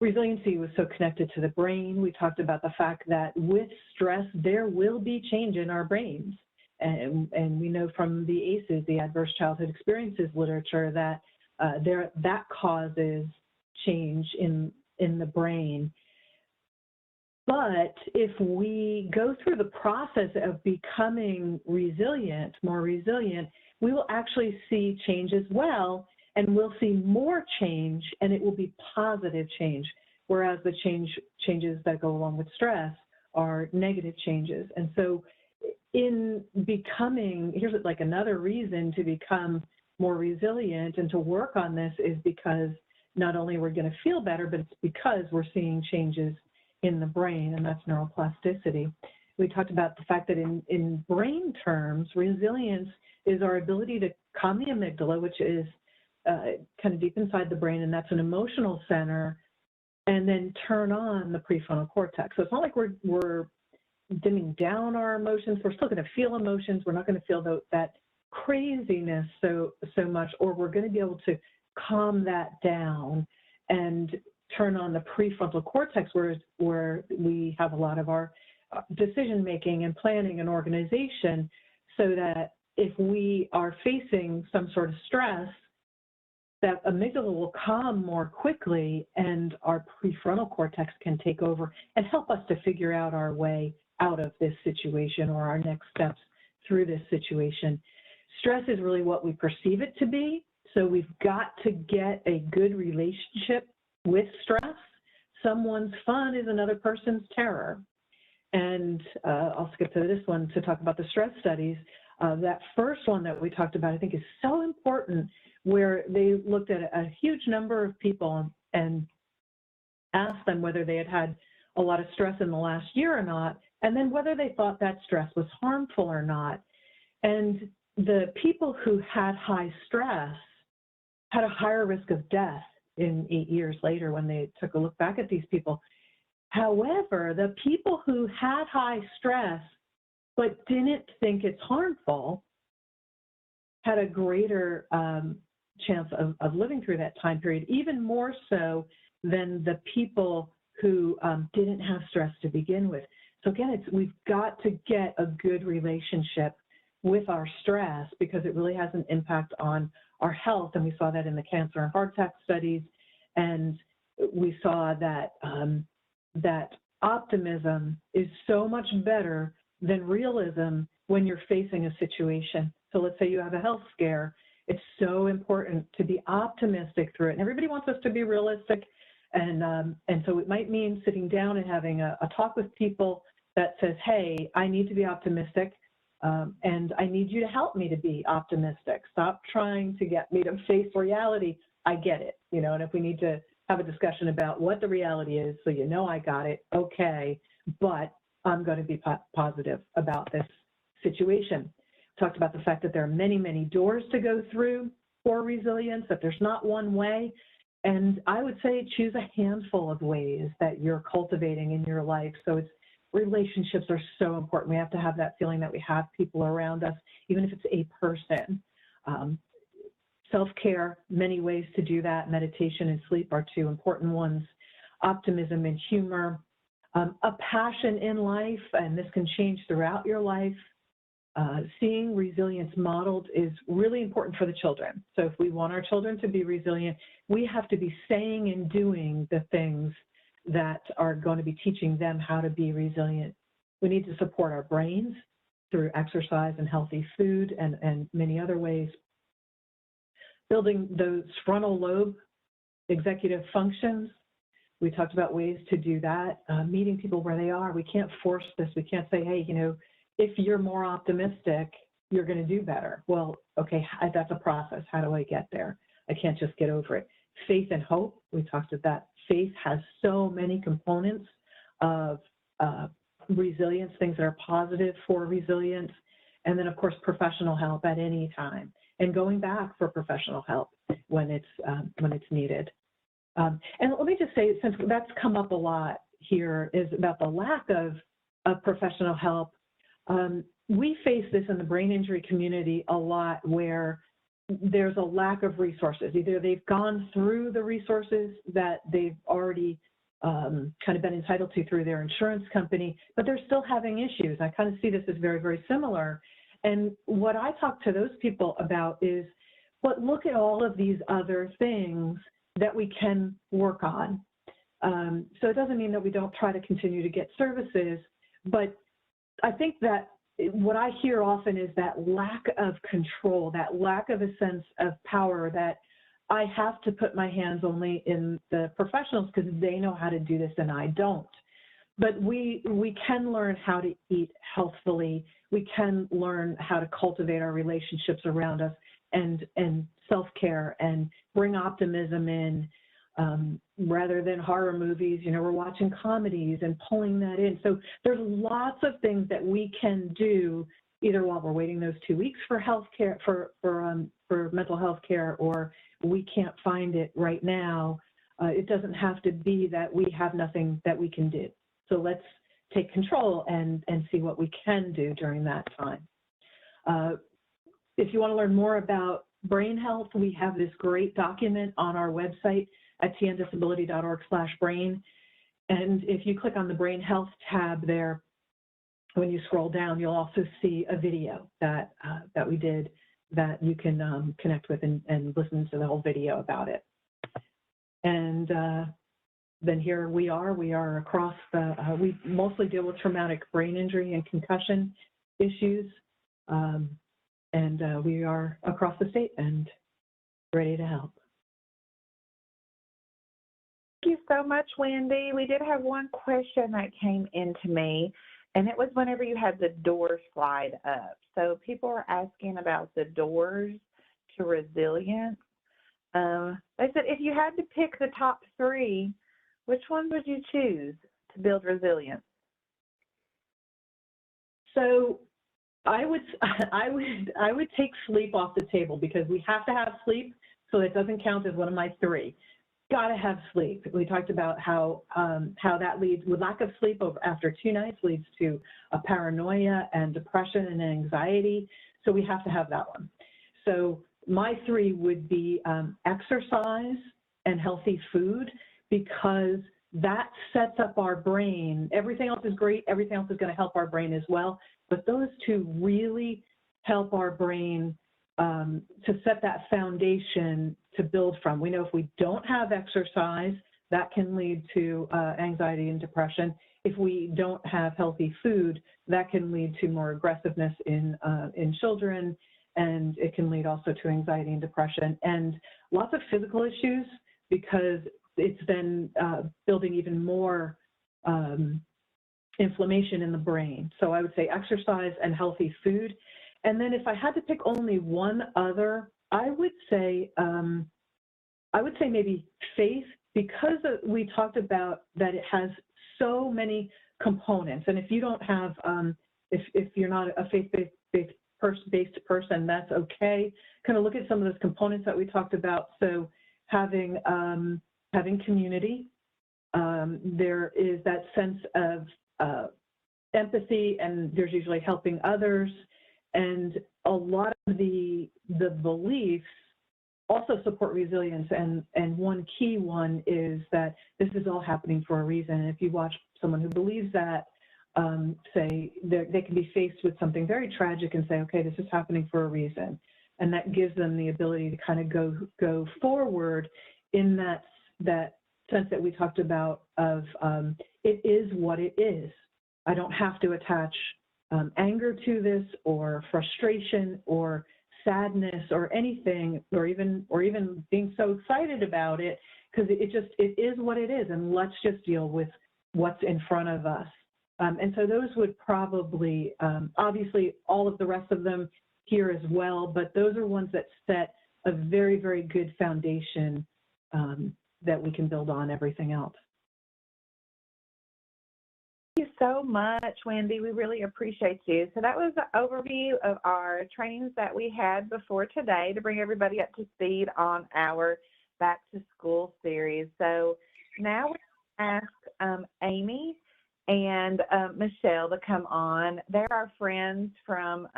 Resiliency was so connected to the brain. We talked about the fact that with stress, there will be change in our brains. And we know from the ACEs, the Adverse Childhood Experiences literature, that that causes change in the brain. But if we go through the process of becoming resilient, more resilient, we will actually see change as well, and we'll see more change, and it will be positive change, whereas the changes that go along with stress are negative changes. And so in becoming, here's like another reason to become more resilient and to work on this is because not only we're going to feel better, but it's because we're seeing changes in the brain, and that's neuroplasticity. We talked about the fact that in brain terms, resilience is our ability to calm the amygdala, which is kind of deep inside the brain, and that's an emotional center, and then turn on the prefrontal cortex. So it's not like we're dimming down our emotions. We're still going to feel emotions. We're not going to feel that craziness so much, or we're going to be able to calm that down and turn on the prefrontal cortex where we have a lot of our decision making and planning and organization, so that if we are facing some sort of stress, that amygdala will calm more quickly and our prefrontal cortex can take over and help us to figure out our way out of this situation or our next steps through this situation. Stress is really what we perceive it to be, so we've got to get a good relationship with stress. Someone's fun is another person's terror. And I'll skip to this one to talk about the stress studies. That first one that we talked about, I think, is so important, where they looked at a huge number of people and asked them whether they had had a lot of stress in the last year or not, and then whether they thought that stress was harmful or not. And the people who had high stress had a higher risk of death in 8 years later when they took a look back at these people. However, the people who had high stress but didn't think it's harmful had a greater chance of living through that time period, even more so than the people who didn't have stress to begin with. So again, we've got to get a good relationship with our stress, because it really has an impact on our health, and we saw that in the cancer and heart attack studies, and we saw that that optimism is so much better than realism when you're facing a situation. So let's say you have a health scare. It's so important to be optimistic through it, and everybody wants us to be realistic, and so it might mean sitting down and having a talk with people that says, hey, I need to be optimistic. And I need you to help me to be optimistic. Stop trying to get me to face reality. I get it, and if we need to have a discussion about what the reality is, so I got it, okay, but I'm going to be positive about this situation. Talked about the fact that there are many, many doors to go through for resilience, that there's not one way. And I would say choose a handful of ways that you're cultivating in your life. So relationships are so important. We have to have that feeling that we have people around us, even if it's a person. Self-care, many ways to do that. Meditation and sleep are two important ones. Optimism and humor. A passion in life, and this can change throughout your life. Seeing resilience modeled is really important for the children. So if we want our children to be resilient, we have to be saying and doing the things that are going to be teaching them how to be resilient. We need to support our brains through exercise and healthy food and many other ways. Building those frontal lobe executive functions. We talked about ways to do that. Meeting people where they are. We can't force this. We can't say, hey, if you're more optimistic, you're going to do better. Well, okay, that's a process. How do I get there? I can't just get over it. Faith and hope. We talked about that. Faith has so many components of resilience, things that are positive for resilience. And then, of course, professional help at any time, and going back for professional help when it's needed. And let me just say, since that's come up a lot here, is about the lack of professional help. We face this in the brain injury community a lot, where there's a lack of resources. Either they've gone through the resources that they've already kind of been entitled to through their insurance company, but they're still having issues. I kind of see this as very, very similar. And what I talk to those people about is, look at all of these other things that we can work on. So it doesn't mean that we don't try to continue to get services, but I think that what I hear often is that lack of control, that lack of a sense of power, that I have to put my hands only in the professionals because they know how to do this and I don't. But we can learn how to eat healthfully. We can learn how to cultivate our relationships around us and self-care and bring optimism in rather than horror movies. You know, we're watching comedies and pulling that in. So there's lots of things that we can do either while we're waiting those 2 weeks for healthcare, for mental health care, or we can't find it right now. It doesn't have to be that we have nothing that we can do. So let's take control and see what we can do during that time. If you want to learn more about brain health, we have this great document on our website at tndisability.org/brain. And if you click on the brain health tab there, when you scroll down, you'll also see a video that we did that you can connect with and listen to the whole video about it. And then here we are across we mostly deal with traumatic brain injury and concussion issues. And we are across the state and ready to help. Thank you so much, Wendy. We did have one question that came into me, and it was whenever you had the door slide up. So people are asking about the doors to resilience. They said if you had to pick the top 3, which ones would you choose to build resilience? So I would take sleep off the table because we have to have sleep, so it doesn't count as one of my 3. Got to have sleep. We talked about how that leads, with lack of sleep after 2 nights leads to a paranoia and depression and anxiety. So we have to have that one. So my 3 would be exercise and healthy food, because that sets up our brain. Everything else is great. Everything else is going to help our brain as well. But those 2 really help our brain to set that foundation to build from. We know if we don't have exercise, that can lead to anxiety and depression. If we don't have healthy food, that can lead to more aggressiveness in children, and it can lead also to anxiety and depression and lots of physical issues, because it's then building even more inflammation in the brain. So I would say exercise and healthy food. And then if I had to pick only one other, I would say maybe faith, because we talked about that it has so many components. And if you don't have, if you're not a faith-based person, that's okay. Kind of look at some of those components that we talked about. So having community, there is that sense of empathy, and there's usually helping others. And a lot of the beliefs also support resilience, and one key one is that this is all happening for a reason. And if you watch someone who believes that, say they can be faced with something very tragic and say, okay, this is happening for a reason. And that gives them the ability to kind of go forward in that sense that we talked about of it is what it is. I don't have to attach anger to this, or frustration, or sadness, or anything, or even being so excited about it, because it is what it is, and let's just deal with what's in front of us. And so those would probably, obviously all of the rest of them here as well, but those are ones that set a very, very good foundation that we can build on everything else. Thank you so much, Wendy. We really appreciate you. So that was the overview of our trainings that we had before today to bring everybody up to speed on our Back to School series. So now we ask Amy and Michelle to come on. They're our friends from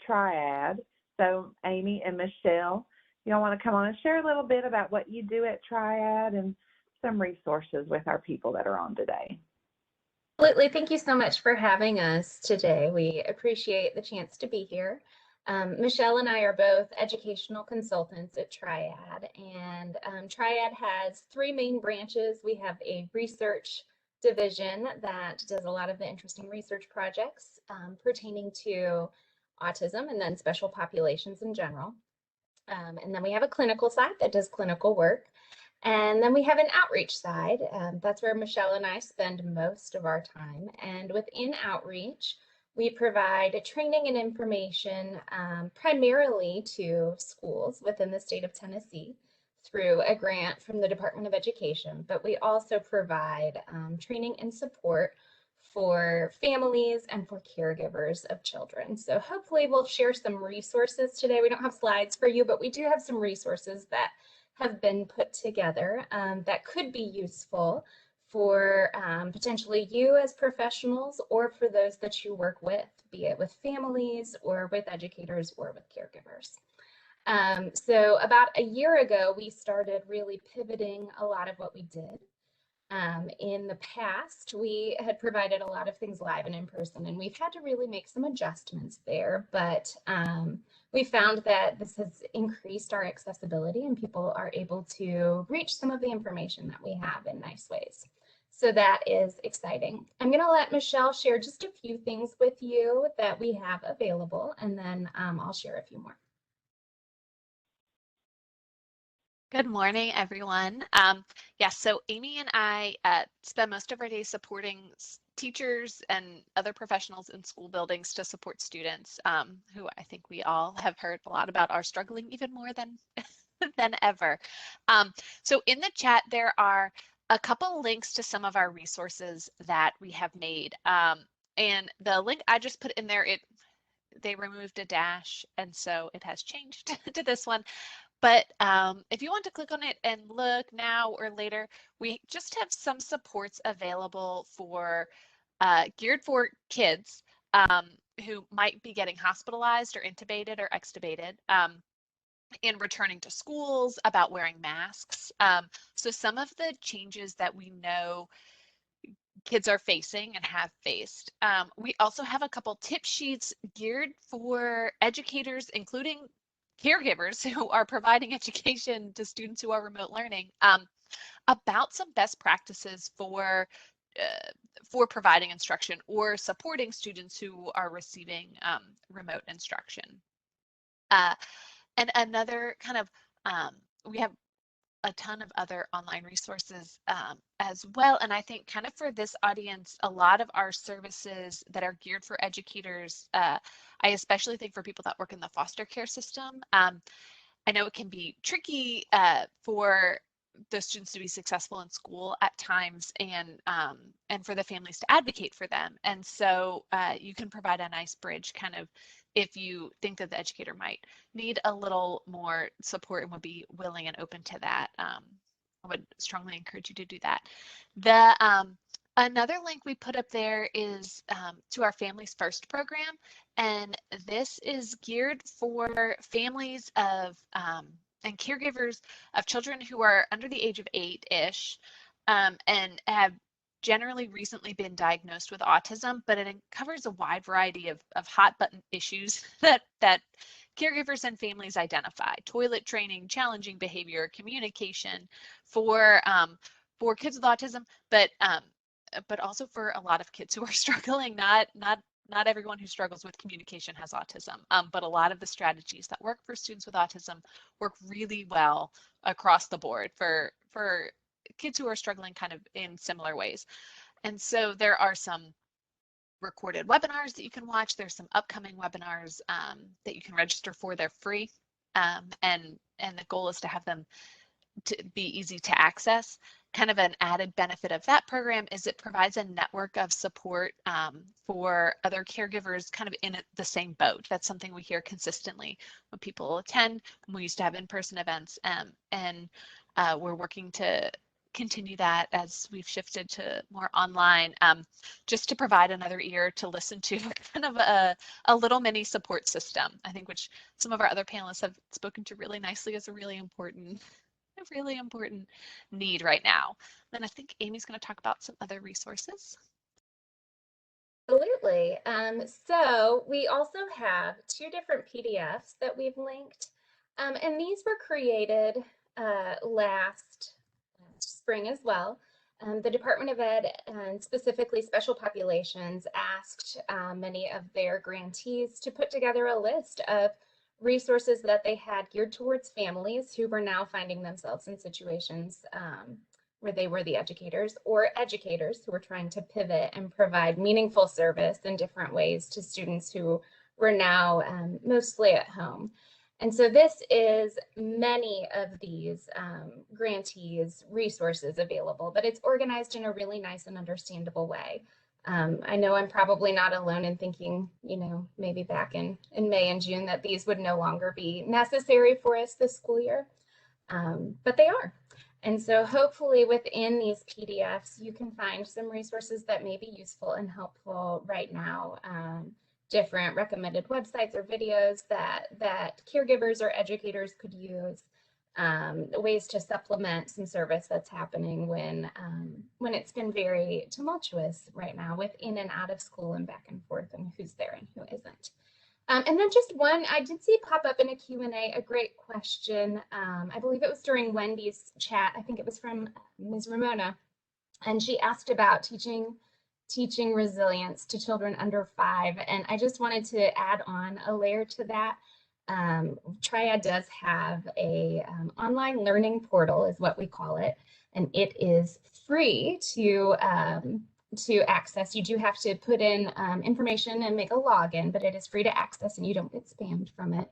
Triad. So Amy and Michelle, y'all want to come on and share a little bit about what you do at Triad and some resources with our people that are on today. Absolutely. Thank you so much for having us today. We appreciate the chance to be here. Michelle and I are both educational consultants at Triad, and Triad has three main branches. We have a research division that does a lot of the interesting research projects pertaining to autism and then special populations in general. And then we have a clinical side that does clinical work. And then we have an outreach side. That's where Michelle and I spend most of our time. And within outreach, we provide training and information primarily to schools within the state of Tennessee through a grant from the Department of Education, but we also provide training and support for families and for caregivers of children. So hopefully we'll share some resources today. We don't have slides for you, but we do have some resources that have been put together that could be useful for potentially you as professionals or for those that you work with, be it with families or with educators or with caregivers. So about a year ago, we started really pivoting a lot of what we did. In the past, we had provided a lot of things live and in person, and we've had to really make some adjustments there, but we found that this has increased our accessibility and people are able to reach some of the information that we have in nice ways. So that is exciting. I'm going to let Michelle share just a few things with you that we have available, and then I'll share a few more. Good morning, everyone. Yes, so Amy and I spend most of our day supporting teachers and other professionals in school buildings to support students who I think we all have heard a lot about are struggling even more than ever. So in the chat, there are a couple links to some of our resources that we have made. And the link I just put in there, they removed a dash, and so it has changed to this one. But if you want to click on it and look now or later, we just have some supports available for geared for kids who might be getting hospitalized or intubated or extubated in returning to schools, about wearing masks. So some of the changes that we know kids are facing and have faced. We also have a couple tip sheets geared for educators, including caregivers who are providing education to students who are remote learning, about some best practices for providing instruction or supporting students who are receiving remote instruction. And another kind of, we have a ton of other online resources as well. And I think kind of for this audience, a lot of our services that are geared for educators, I especially think for people that work in the foster care system. I know it can be tricky for the students to be successful in school at times, and for the families to advocate for them. And so you can provide a nice bridge kind of if you think that the educator might need a little more support and would be willing and open to that. I would strongly encourage you to do that. Another link we put up there is to our Families First program, and this is geared for families of and caregivers of children who are under the age of 8-ish and have generally recently been diagnosed with autism, but it covers a wide variety of hot button issues that caregivers and families identify: toilet training, challenging behavior, communication for kids with autism, but also for a lot of kids who are struggling. Not everyone who struggles with communication has autism, but a lot of the strategies that work for students with autism work really well across the board for kids who are struggling kind of in similar ways. And so there are some recorded webinars that you can watch. There's some upcoming webinars that you can register for. They're free, and the goal is to have them to be easy to access. Kind of an added benefit of that program is it provides a network of support for other caregivers kind of in the same boat. That's something we hear consistently when people attend. We used to have in-person events, and we're working to continue that as we've shifted to more online, just to provide another ear to listen to, kind of a little mini support system, I think, which some of our other panelists have spoken to really nicely as a really important need right now. Then I think Amy's going to talk about some other resources. Absolutely. So we also have two different PDFs that we've linked, and these were created last spring as well. The Department of Ed, and specifically Special Populations, asked many of their grantees to put together a list of resources that they had geared towards families who were now finding themselves in situations where they were the educators, or educators who were trying to pivot and provide meaningful service in different ways to students who were now mostly at home. And so this is many of these grantees' resources available, but it's organized in a really nice and understandable way. I know I'm probably not alone in thinking, maybe back in May and June that these would no longer be necessary for us this school year, but they are. And so hopefully within these PDFs, you can find some resources that may be useful and helpful right now. Different recommended websites or videos that caregivers or educators could use, ways to supplement some service that's happening when it's been very tumultuous right now with in and out of school and back and forth and who's there and who isn't. And then just one, I did see pop up in a Q&A, a great question. I believe it was during Wendy's chat. I think it was from Ms. Ramona, and she asked about teaching resilience to children under 5. And I just wanted to add on a layer to that. Triad does have a online learning portal, is what we call it, and it is free to access. You do have to put in information and make a login, but it is free to access and you don't get spammed from it.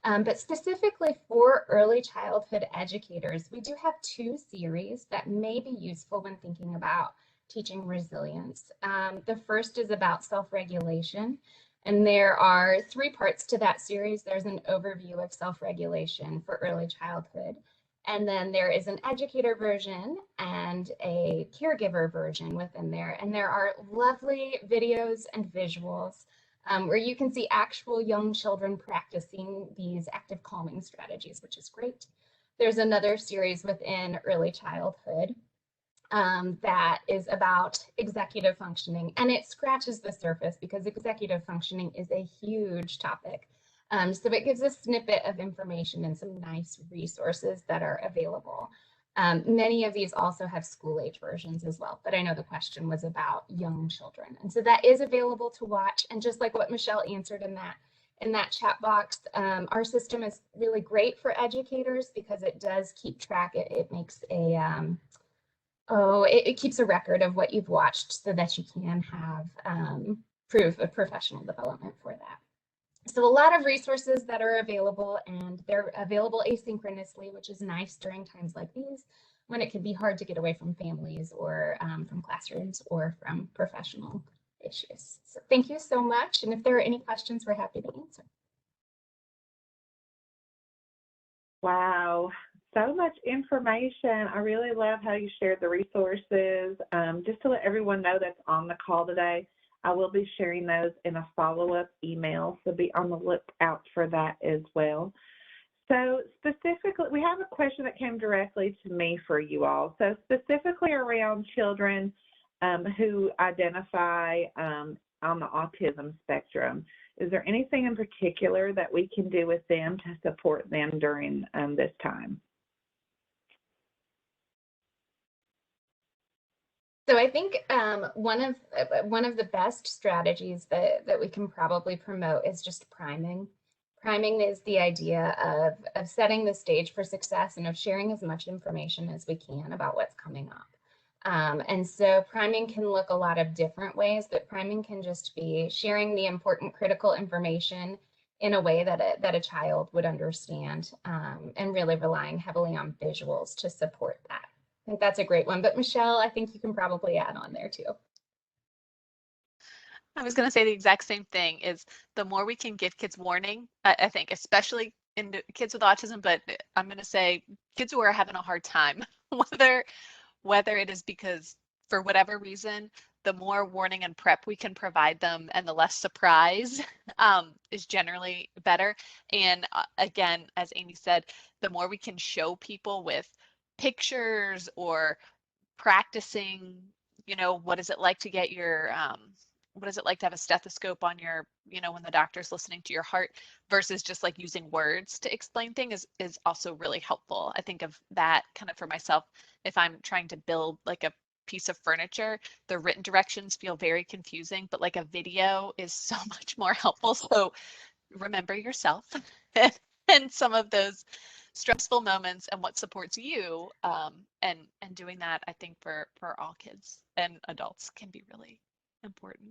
But specifically for early childhood educators, we do have 2 series that may be useful when thinking about teaching resilience. The first is about self-regulation, and there are 3 parts to that series. There's an overview of self-regulation for early childhood, and then there is an educator version and a caregiver version within there. And there are lovely videos and visuals where you can see actual young children practicing these active calming strategies, which is great. There's another series within early childhood that is about executive functioning, and it scratches the surface because executive functioning is a huge topic. So it gives a snippet of information and some nice resources that are available. Many of these also have school age versions as well, but I know the question was about young children. And so that is available to watch. And just like what Michelle answered in that chat box, our system is really great for educators because it does keep track. It makes it keeps a record of what you've watched so that you can have proof of professional development for that. So a lot of resources that are available, and they're available asynchronously, which is nice during times like these when it can be hard to get away from families or from classrooms or from professional issues. So thank you so much. And if there are any questions, we're happy to answer. Wow, so much information. I really love how you shared the resources. Just to let everyone know that's on the call today, I will be sharing those in a follow-up email, so be on the lookout for that as well. So specifically, we have a question that came directly to me for you all. So specifically around children who identify on the autism spectrum, is there anything in particular that we can do with them to support them during this time? So I think one of the best strategies that we can probably promote is just priming. Priming is the idea of setting the stage for success and of sharing as much information as we can about what's coming up. And so priming can look a lot of different ways, but priming can just be sharing the important critical information in a way that a child would understand, and really relying heavily on visuals to support that. I think that's a great one. But Michelle, I think you can probably add on there too. I was going to say the exact same thing. Is the more we can give kids warning, I think, especially in kids with autism, but I'm going to say kids who are having a hard time, whether it is because for whatever reason, the more warning and prep we can provide them and the less surprise is generally better. And again, as Amy said, the more we can show people with pictures or practicing, what is it like to get your what is it like to have a stethoscope on your, when the doctor's listening to your heart, versus just like using words to explain things is also really helpful. I think of that kind of for myself. If I'm trying to build like a piece of furniture, the written directions feel very confusing, but like a video is so much more helpful. So remember yourself and some of those stressful moments and what supports you, and doing that, I think for all kids and adults can be really important.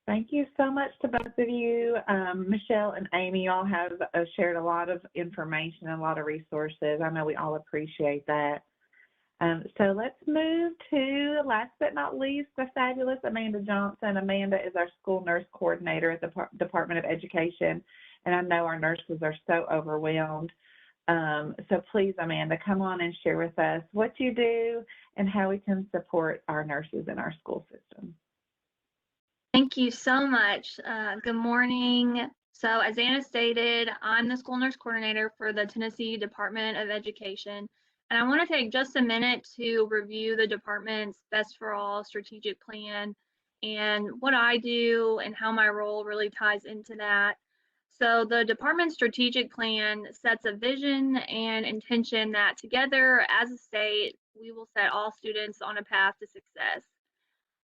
Thank you so much to both of you. Michelle and Amy, y'all have shared a lot of information and a lot of resources. I know we all appreciate that. So let's move to, last but not least, the fabulous Amanda Johnson. Amanda is our school nurse coordinator at the Department of Education, and I know our nurses are so overwhelmed. So please, Amanda, come on and share with us what you do and how we can support our nurses in our school system. Thank you so much. Good morning. So as Anna stated, I'm the school nurse coordinator for the Tennessee Department of Education. And I want to take just a minute to review the department's Best for All strategic plan and what I do and how my role really ties into that. So the department's strategic plan sets a vision and intention that together as a state, we will set all students on a path to success.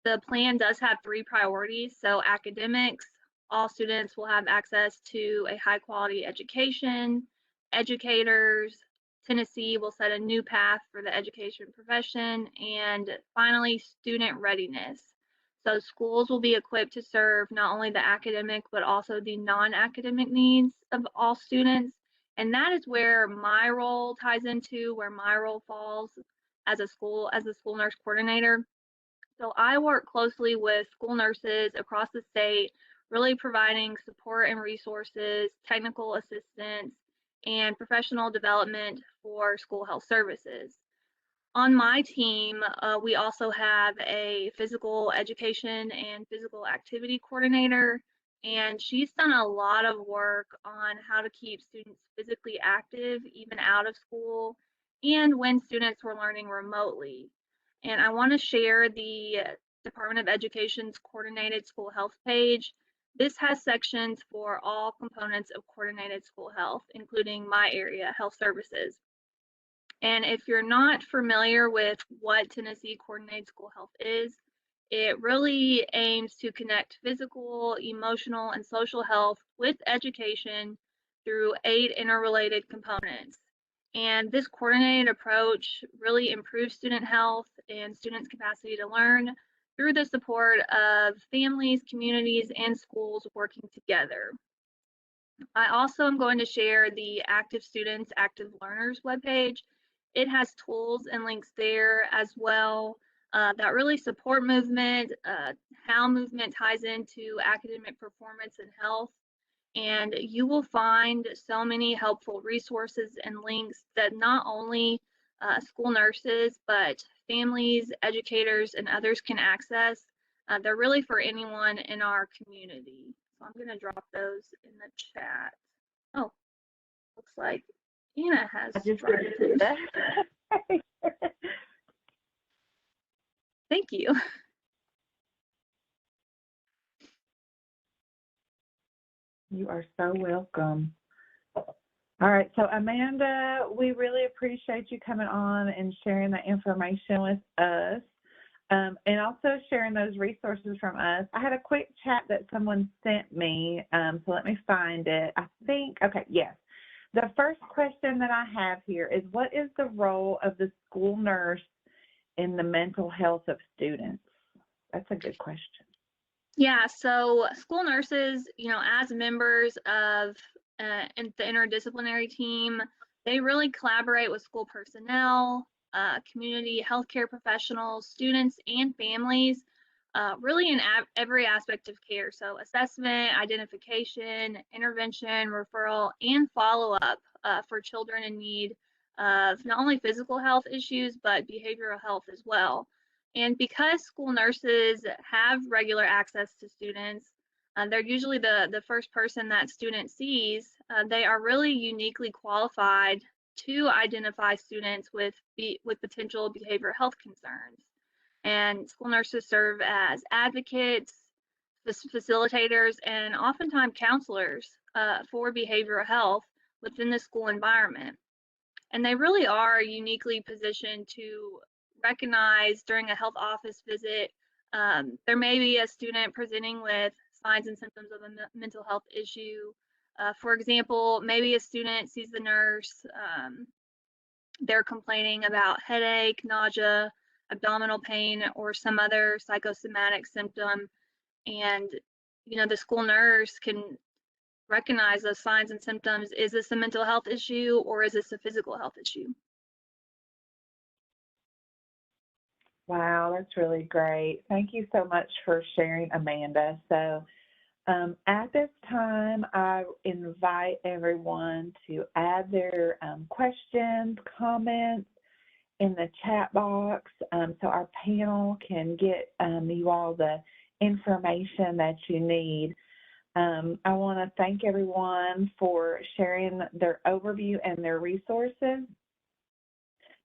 The plan does have 3 priorities. So academics, all students will have access to a high quality education. Educators, Tennessee will set a new path for the education profession. And finally, student readiness. So schools will be equipped to serve not only the academic, but also the non-academic needs of all students. And that is where my role ties into, where my role falls as a school nurse coordinator. So I work closely with school nurses across the state, really providing support and resources, technical assistance, and professional development for school health services. On my team, we also have a physical education and physical activity coordinator, and she's done a lot of work on how to keep students physically active, even out of school, and when students were learning remotely. And I want to share the Department of Education's coordinated school health page. This has sections for all components of coordinated school health, including my area, health services. And if you're not familiar with what Tennessee Coordinated School Health is, it really aims to connect physical, emotional, and social health with education through 8 interrelated components. And this coordinated approach really improves student health and students' capacity to learn through the support of families, communities, and schools working together. I also am going to share the Active Students, Active Learners webpage. It has tools and links there as well that really support movement, how movement ties into academic performance and health. And you will find so many helpful resources and links that not only school nurses, but families, educators, and others can access. They're really for anyone in our community. So I'm going to drop those in the chat. Oh, looks like Anna has started. Thank you. You are so welcome. All right, so Amanda, we really appreciate you coming on and sharing that information with us, and also sharing those resources from us. I had a quick chat that someone sent me, so let me find it. I think, okay, yes. The first question that I have here is, what is the role of the school nurse in the mental health of students? That's a good question. Yeah, so school nurses, as members of the interdisciplinary team, they really collaborate with school personnel, community healthcare professionals, students, and families, really in every aspect of care. So assessment, identification, intervention, referral, and follow-up for children in need of not only physical health issues, but behavioral health as well. And because school nurses have regular access to students, they're usually the first person that student sees. They are really uniquely qualified to identify students with potential behavioral health concerns. And school nurses serve as advocates, facilitators, and oftentimes counselors for behavioral health within the school environment. And they really are uniquely positioned to recognize during a health office visit, there may be a student presenting with signs and symptoms of a mental health issue. For example, maybe a student sees the nurse, they're complaining about headache, nausea, abdominal pain, or some other psychosomatic symptom. And, the school nurse can recognize those signs and symptoms. Is this a mental health issue or is this a physical health issue? Wow, that's really great. Thank you so much for sharing, Amanda. So at this time, I invite everyone to add their questions, comments in the chat box so our panel can get you all the information that you need. I want to thank everyone for sharing their overview and their resources,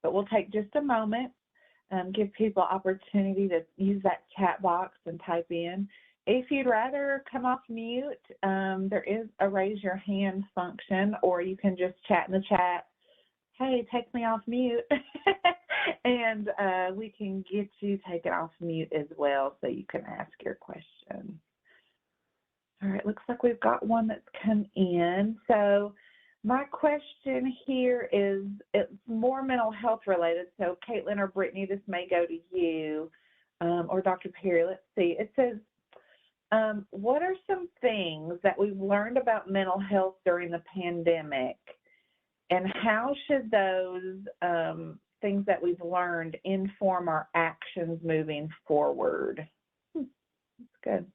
but we'll take just a moment, give people opportunity to use that chat box and type in. If you'd rather come off mute, there is a raise your hand function, or you can just chat in the chat, hey, take me off mute, and we can get you taken off mute as well so you can ask your question. All right, looks like we've got one that's come in. So my question here is, it's more mental health related. So Caitlin or Brittany, this may go to you, or Dr. Perry. Let's see. It says, what are some things that we've learned about mental health during the pandemic, and how should those things that we've learned inform our actions moving forward? That's good.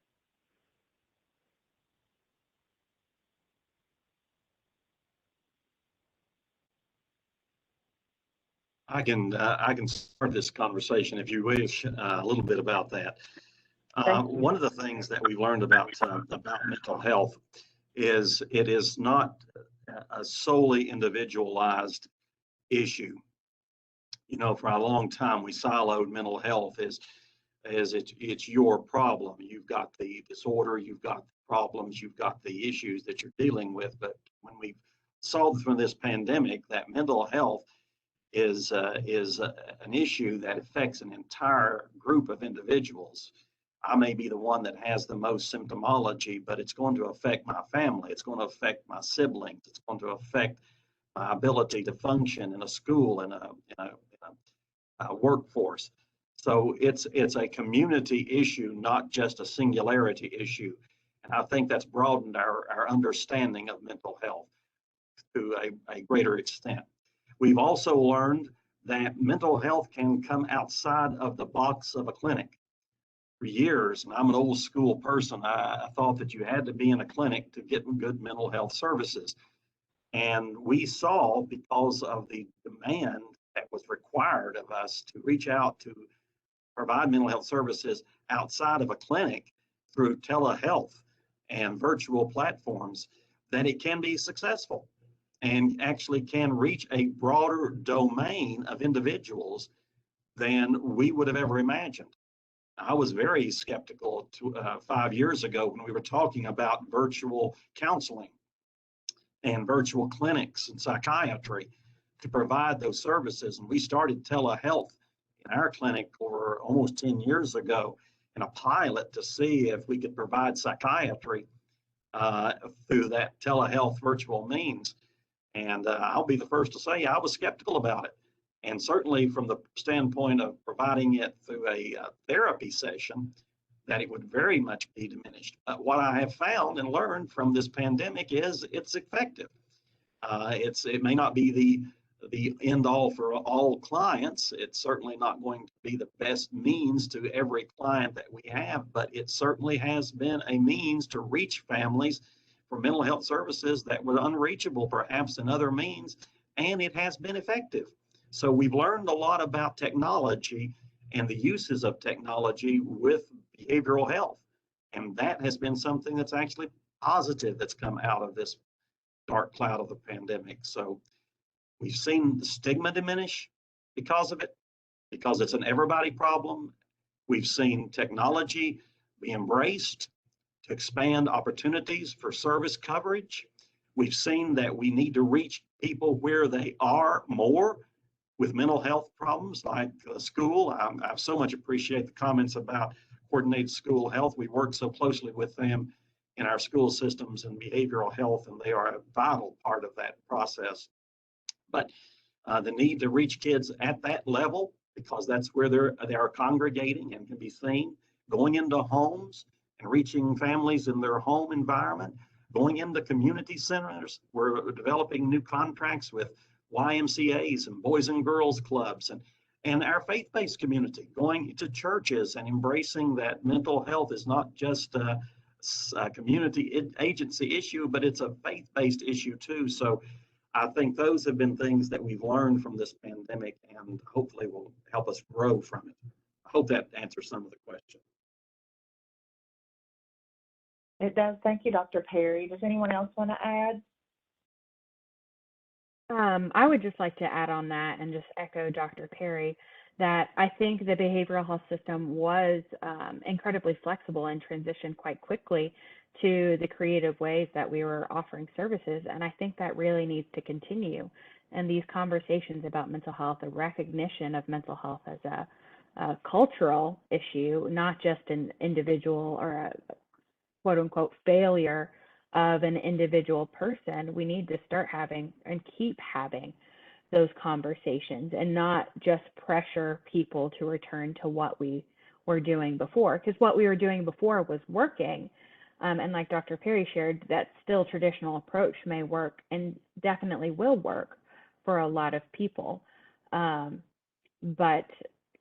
I can start this conversation if you wish, a little bit about that. One of the things that we learned about mental health is it is not a solely individualized issue. For a long time we siloed mental health as it's your problem. You've got the disorder, you've got the problems, you've got the issues that you're dealing with. But when we solved from this pandemic that mental health is an issue that affects an entire group of individuals. I may be the one that has the most symptomology, but it's going to affect my family. It's going to affect my siblings. It's going to affect my ability to function in a school, in a workforce. So it's a community issue, not just a singularity issue. And I think that's broadened our understanding of mental health to a greater extent. We've also learned that mental health can come outside of the box of a clinic. For years, and I'm an old school person, I thought that you had to be in a clinic to get good mental health services. And we saw, because of the demand that was required of us to reach out to provide mental health services outside of a clinic through telehealth and virtual platforms, that it can be successful and actually can reach a broader domain of individuals than we would have ever imagined. I was very skeptical 5 years ago when we were talking about virtual counseling and virtual clinics and psychiatry to provide those services. And we started telehealth in our clinic over almost 10 years ago in a pilot to see if we could provide psychiatry through that telehealth virtual means. And I'll be the first to say I was skeptical about it. And certainly from the standpoint of providing it through a therapy session, that it would very much be diminished. But what I have found and learned from this pandemic is it's effective. It may not be the end all for all clients. It's certainly not going to be the best means to every client that we have, but it certainly has been a means to reach families for mental health services that were unreachable perhaps in other means, and it has been effective. So we've learned a lot about technology and the uses of technology with behavioral health, and that has been something that's actually positive that's come out of this dark cloud of the pandemic. So we've seen the stigma diminish because of it, because it's an everybody problem, We've seen technology be embraced to expand opportunities for service coverage. We've seen that we need to reach people where they are more with mental health problems like school. I so much appreciate the comments about coordinated school health. We work so closely with them in our school systems and behavioral health, and they are a vital part of that process. But the need to reach kids at that level, because that's where they are congregating and can be seen, going into homes and reaching families in their home environment, going into community centers. We're developing new contracts with YMCAs and Boys and Girls Clubs and our faith-based community, going to churches and embracing that mental health is not just a community agency issue, but it's a faith-based issue too. So I think those have been things that we've learned from this pandemic and hopefully will help us grow from it. I hope that answers some of the question. It does. Thank you, Dr. Perry. Does anyone else want to add? I would just like to add on that and just echo Dr. Perry that I think the behavioral health system was incredibly flexible and transitioned quite quickly to the creative ways that we were offering services. And I think that really needs to continue. And these conversations about mental health, a recognition of mental health as a cultural issue, not just an individual or a quote unquote failure of an individual person, we need to start having and keep having those conversations and not just pressure people to return to what we were doing before, because what we were doing before was working. And like Dr. Perry shared, that still traditional approach may work and definitely will work for a lot of people. But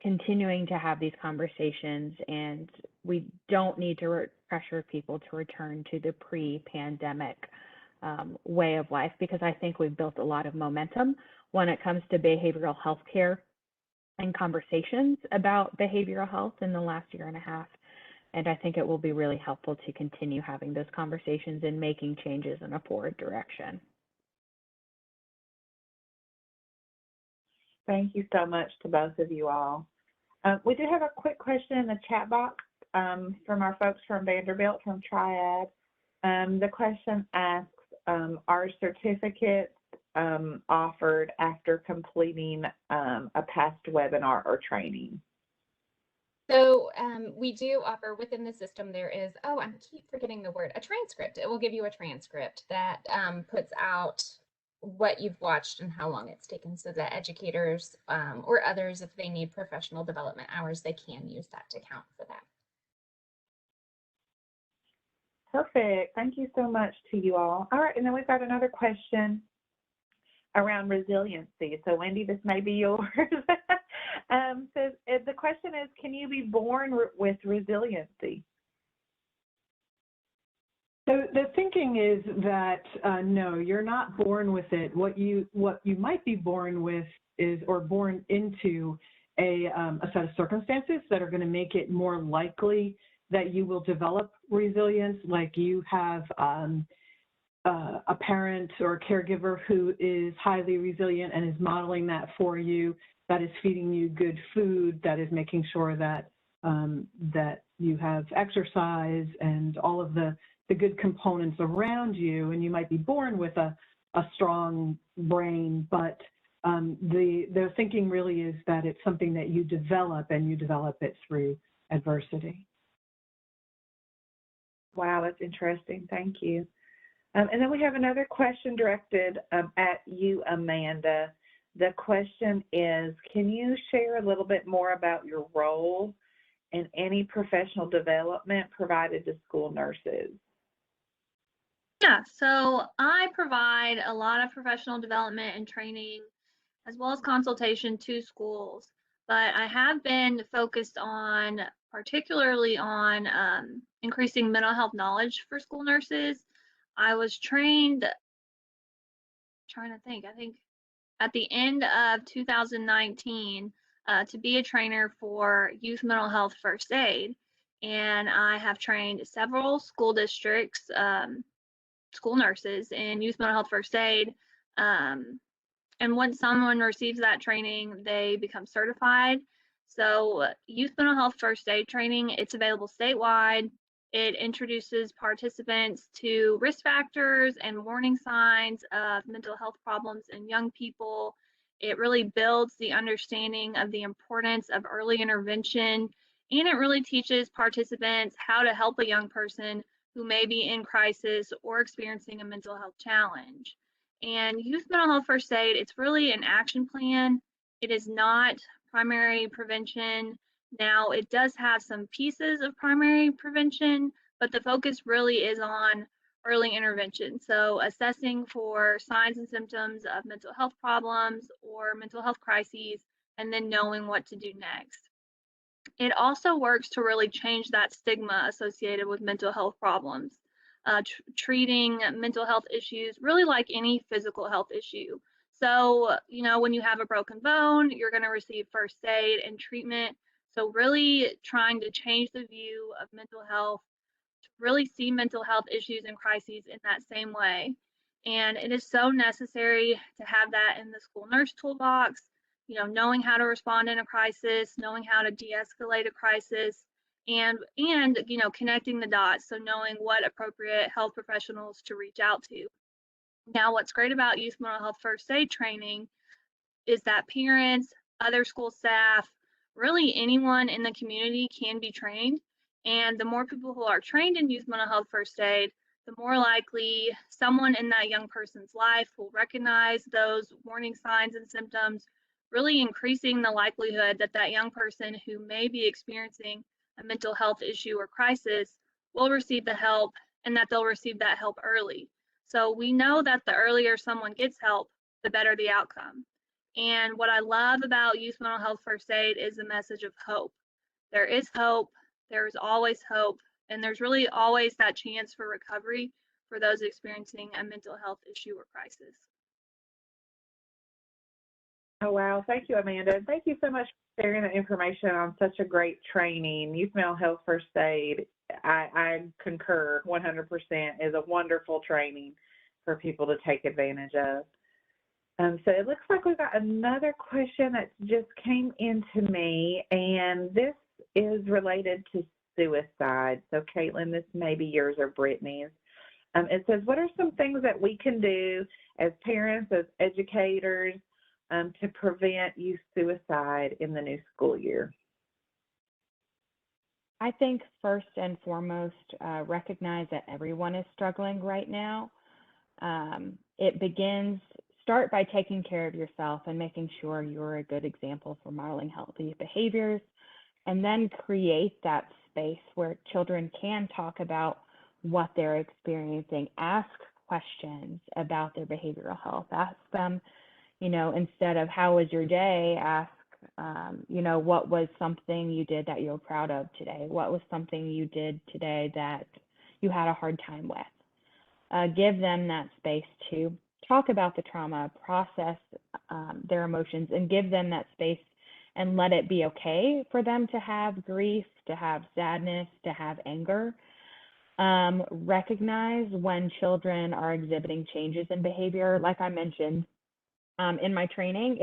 continuing to have these conversations, and we don't need to pressure people to return to the pre-pandemic way of life, because I think we've built a lot of momentum when it comes to behavioral health care and conversations about behavioral health in the last year and a half. And I think it will be really helpful to continue having those conversations and making changes in a forward direction. Thank you so much to both of you all. We do have a quick question in the chat box from our folks from Vanderbilt, from Triad. The question asks, are certificates offered after completing a past webinar or training? So we do offer within the system, there is, I keep forgetting the word, a transcript. It will give you a transcript that puts out what you've watched and how long it's taken, so that educators or others, if they need professional development hours, they can use that to count for that. Perfect. Thank you so much to you all. All right, and then we've got another question around resiliency. So Wendy, this may be yours. So the question is, can you be born with resiliency? So the thinking is that no, you're not born with it. What you might be born with is, or born into, a set of circumstances that are going to make it more likely that you will develop resilience, like you have a parent or a caregiver who is highly resilient and is modeling that for you, that is feeding you good food, that is making sure that that you have exercise and all of the good components around you, and you might be born with a strong brain, but the thinking really is that it's something that you develop, and you develop it through adversity. Wow, that's interesting. Thank you. And then we have another question directed at you, Amanda. The question is, can you share a little bit more about your role and any professional development provided to school nurses? Yeah, so I provide a lot of professional development and training, as well as consultation to schools, but I have been focused on, particularly on increasing mental health knowledge for school nurses. I was trained, I think at the end of 2019 to be a trainer for youth mental health first aid. And I have trained several school districts, school nurses in youth mental health first aid. And once someone receives that training, they become certified. So youth mental health first aid training, it's available statewide. It introduces participants to risk factors and warning signs of mental health problems in young people. It really builds the understanding of the importance of early intervention, and it really teaches participants how to help a young person who may be in crisis or experiencing a mental health challenge. And youth mental health first aid, it's really an action plan. It is not primary prevention. Now, it does have some pieces of primary prevention, but the focus really is on early intervention. So assessing for signs and symptoms of mental health problems or mental health crises, and then knowing what to do next. It also works to really change that stigma associated with mental health problems, treating mental health issues really like any physical health issue. So, when you have a broken bone, you're going to receive first aid and treatment. So, really trying to change the view of mental health, to really see mental health issues and crises in that same way. And it is so necessary to have that in the school nurse toolbox, knowing how to respond in a crisis, knowing how to de-escalate a crisis, and connecting the dots, so knowing what appropriate health professionals to reach out to. Now, what's great about youth mental health first aid training is that parents, other school staff, really anyone in the community can be trained. And the more people who are trained in youth mental health first aid, the more likely someone in that young person's life will recognize those warning signs and symptoms, really increasing the likelihood that that young person who may be experiencing a mental health issue or crisis will receive the help, and that they'll receive that help early. So we know that the earlier someone gets help, the better the outcome. And what I love about youth mental health first aid is the message of hope. There is hope, there's always hope, and there's really always that chance for recovery for those experiencing a mental health issue or crisis. Oh, wow. Thank you, Amanda. And thank you so much for sharing the information on such a great training. Youth mental health first aid, I concur 100%, is a wonderful training for people to take advantage of. So it looks like we've got another question that just came into me, and this is related to suicide. So Caitlin, this may be yours or Brittany's. It says, what are some things that we can do as parents, as educators, to prevent youth suicide in the new school year? I think first and foremost, recognize that everyone is struggling right now. Start by taking care of yourself and making sure you're a good example for modeling healthy behaviors, and then create that space where children can talk about what they're experiencing. Ask questions about their behavioral health. Ask them, instead of how was your day, ask, what was something you did that you're proud of today? What was something you did today that you had a hard time with? Give them that space to talk about the trauma, process their emotions, and give them that space and let it be okay for them to have grief, to have sadness, to have anger. Recognize when children are exhibiting changes in behavior. Like I mentioned in my training,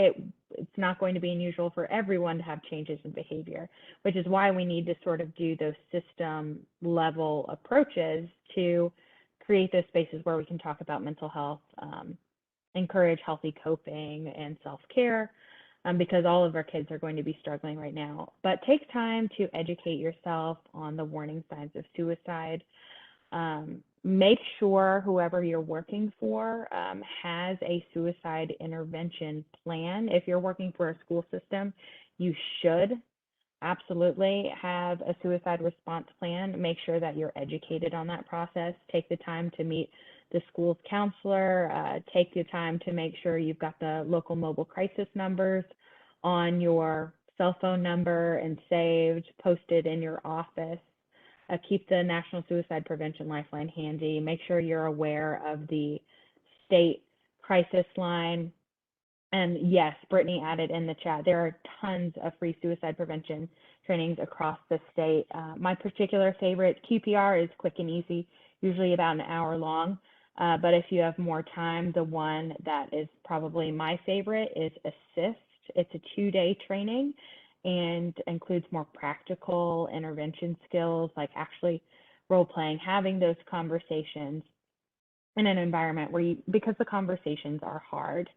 it's not going to be unusual for everyone to have changes in behavior, which is why we need to sort of do those system level approaches to create those spaces where we can talk about mental health, encourage healthy coping and self-care, because all of our kids are going to be struggling right now. But take time to educate yourself on the warning signs of suicide. Make sure whoever you're working for has a suicide intervention plan. If you're working for a school system, you should absolutely have a suicide response plan. Make sure that you're educated on that process. Take the time to meet the school's counselor. Take the time to make sure you've got the local mobile crisis numbers on your cell phone number and saved, posted in your office. Keep the National Suicide Prevention Lifeline handy. Make sure you're aware of the state crisis line. And yes, Brittany added in the chat, there are tons of free suicide prevention trainings across the state. My particular favorite, QPR, is quick and easy, usually about an hour long. But if you have more time, the one that is probably my favorite is Assist. It's a 2-day training, and includes more practical intervention skills, like actually role-playing, having those conversations in an environment where because the conversations are hard,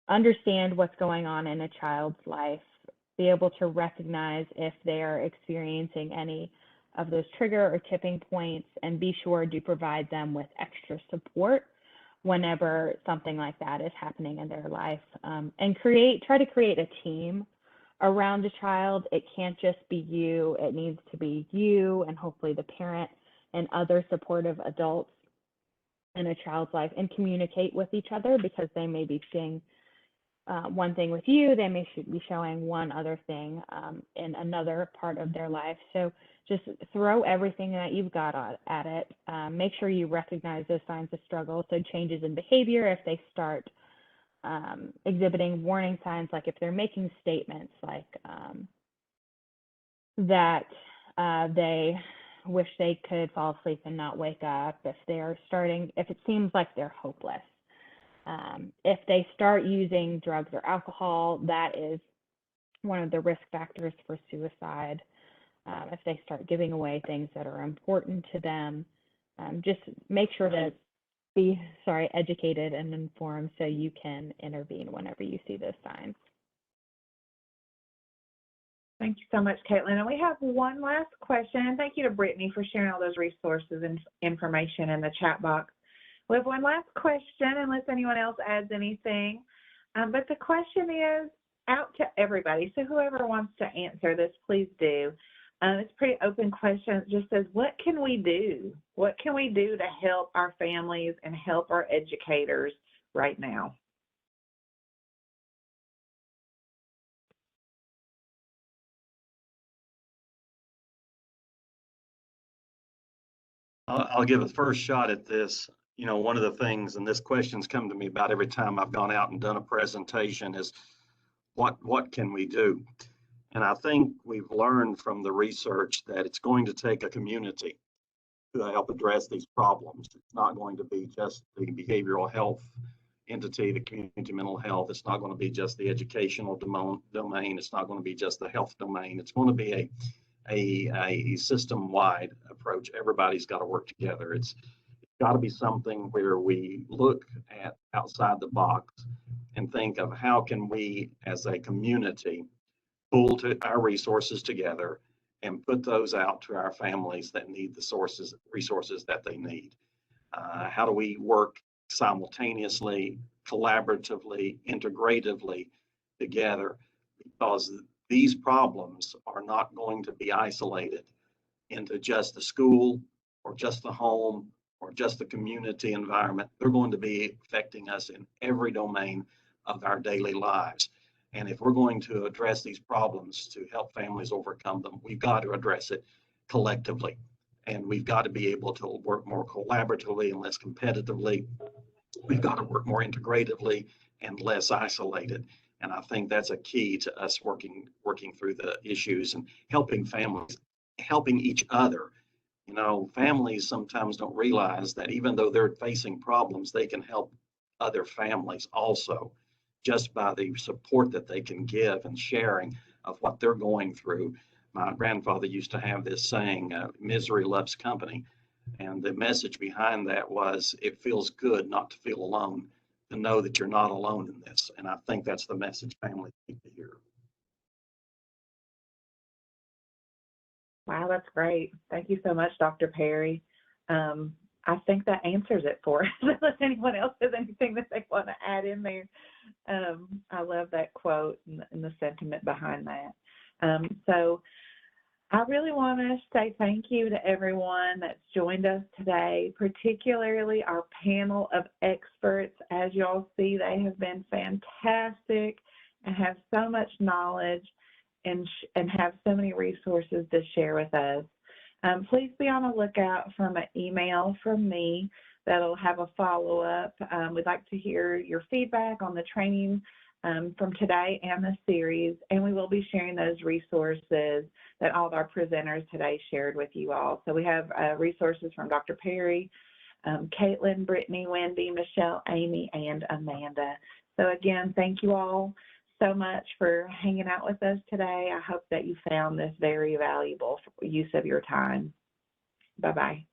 understand what's going on in a child's life, be able to recognize if they are experiencing any of those trigger or tipping points, and be sure to provide them with extra support whenever something like that is happening in their life. And try to create a team around a child. It can't just be you, it needs to be you and hopefully the parent and other supportive adults in a child's life, and communicate with each other, because they may be seeing one thing with you, they may be showing one other thing in another part of their life. So just throw everything that you've got at it. Make sure you recognize those signs of struggle. So changes in behavior, if they start exhibiting warning signs, like if they're making statements like that they wish they could fall asleep and not wake up, if it seems like they're hopeless. If they start using drugs or alcohol, that is one of the risk factors for suicide. If they start giving away things that are important to them, just make sure to be educated and informed so you can intervene whenever you see those signs. Thank you so much, Caitlin. And we have one last question. And thank you to Brittany for sharing all those resources and information in the chat box. We have one last question, unless anyone else adds anything. But the question is out to everybody. So whoever wants to answer this, please do. It's a pretty open question. It just says, what can we do? What can we do to help our families and help our educators right now? I'll give a first shot at this. You know, one of the things, and this question's come to me about every time I've gone out and done a presentation, is what can we do? And I think we've learned from the research that it's going to take a community to help address these problems. It's not going to be just the behavioral health entity, the community mental health. It's not going to be just the educational domain. It's not going to be just the health domain. It's going to be a system-wide approach. Everybody's got to work together. It's got to be something where we look at outside the box and think of how can we as a community pull our resources together and put those out to our families that need the resources that they need. How do we work simultaneously, collaboratively, integratively together? Because these problems are not going to be isolated into just the school or just the home or just the community environment. They're going to be affecting us in every domain of our daily lives. And if we're going to address these problems to help families overcome them, we've got to address it collectively. And we've got to be able to work more collaboratively and less competitively. We've got to work more integratively and less isolated. And I think that's a key to us working through the issues and helping families, helping each other. You know, families sometimes don't realize that even though they're facing problems, they can help other families also, just by the support that they can give and sharing of what they're going through. My grandfather used to have this saying, misery loves company. And the message behind that was, it feels good not to feel alone, to know that you're not alone in this. And I think that's the message families need to hear. Wow, that's great. Thank you so much, Dr. Perry. I think that answers it for us. Unless anyone else has anything that they want to add in there. I love that quote and the sentiment behind that. So I really want to say thank you to everyone that's joined us today, particularly our panel of experts. As y'all see, they have been fantastic and have so much knowledge and have so many resources to share with us. Please be on the lookout for an email from me that'll have a follow-up. We'd like to hear your feedback on the training from today and the series, and we will be sharing those resources that all of our presenters today shared with you all. So we have resources from Dr. Perry, Caitlin, Brittany, Wendy, Michelle, Amy, and Amanda. So again, thank you all so much for hanging out with us today. I hope that you found this very valuable use of your time. Bye-bye.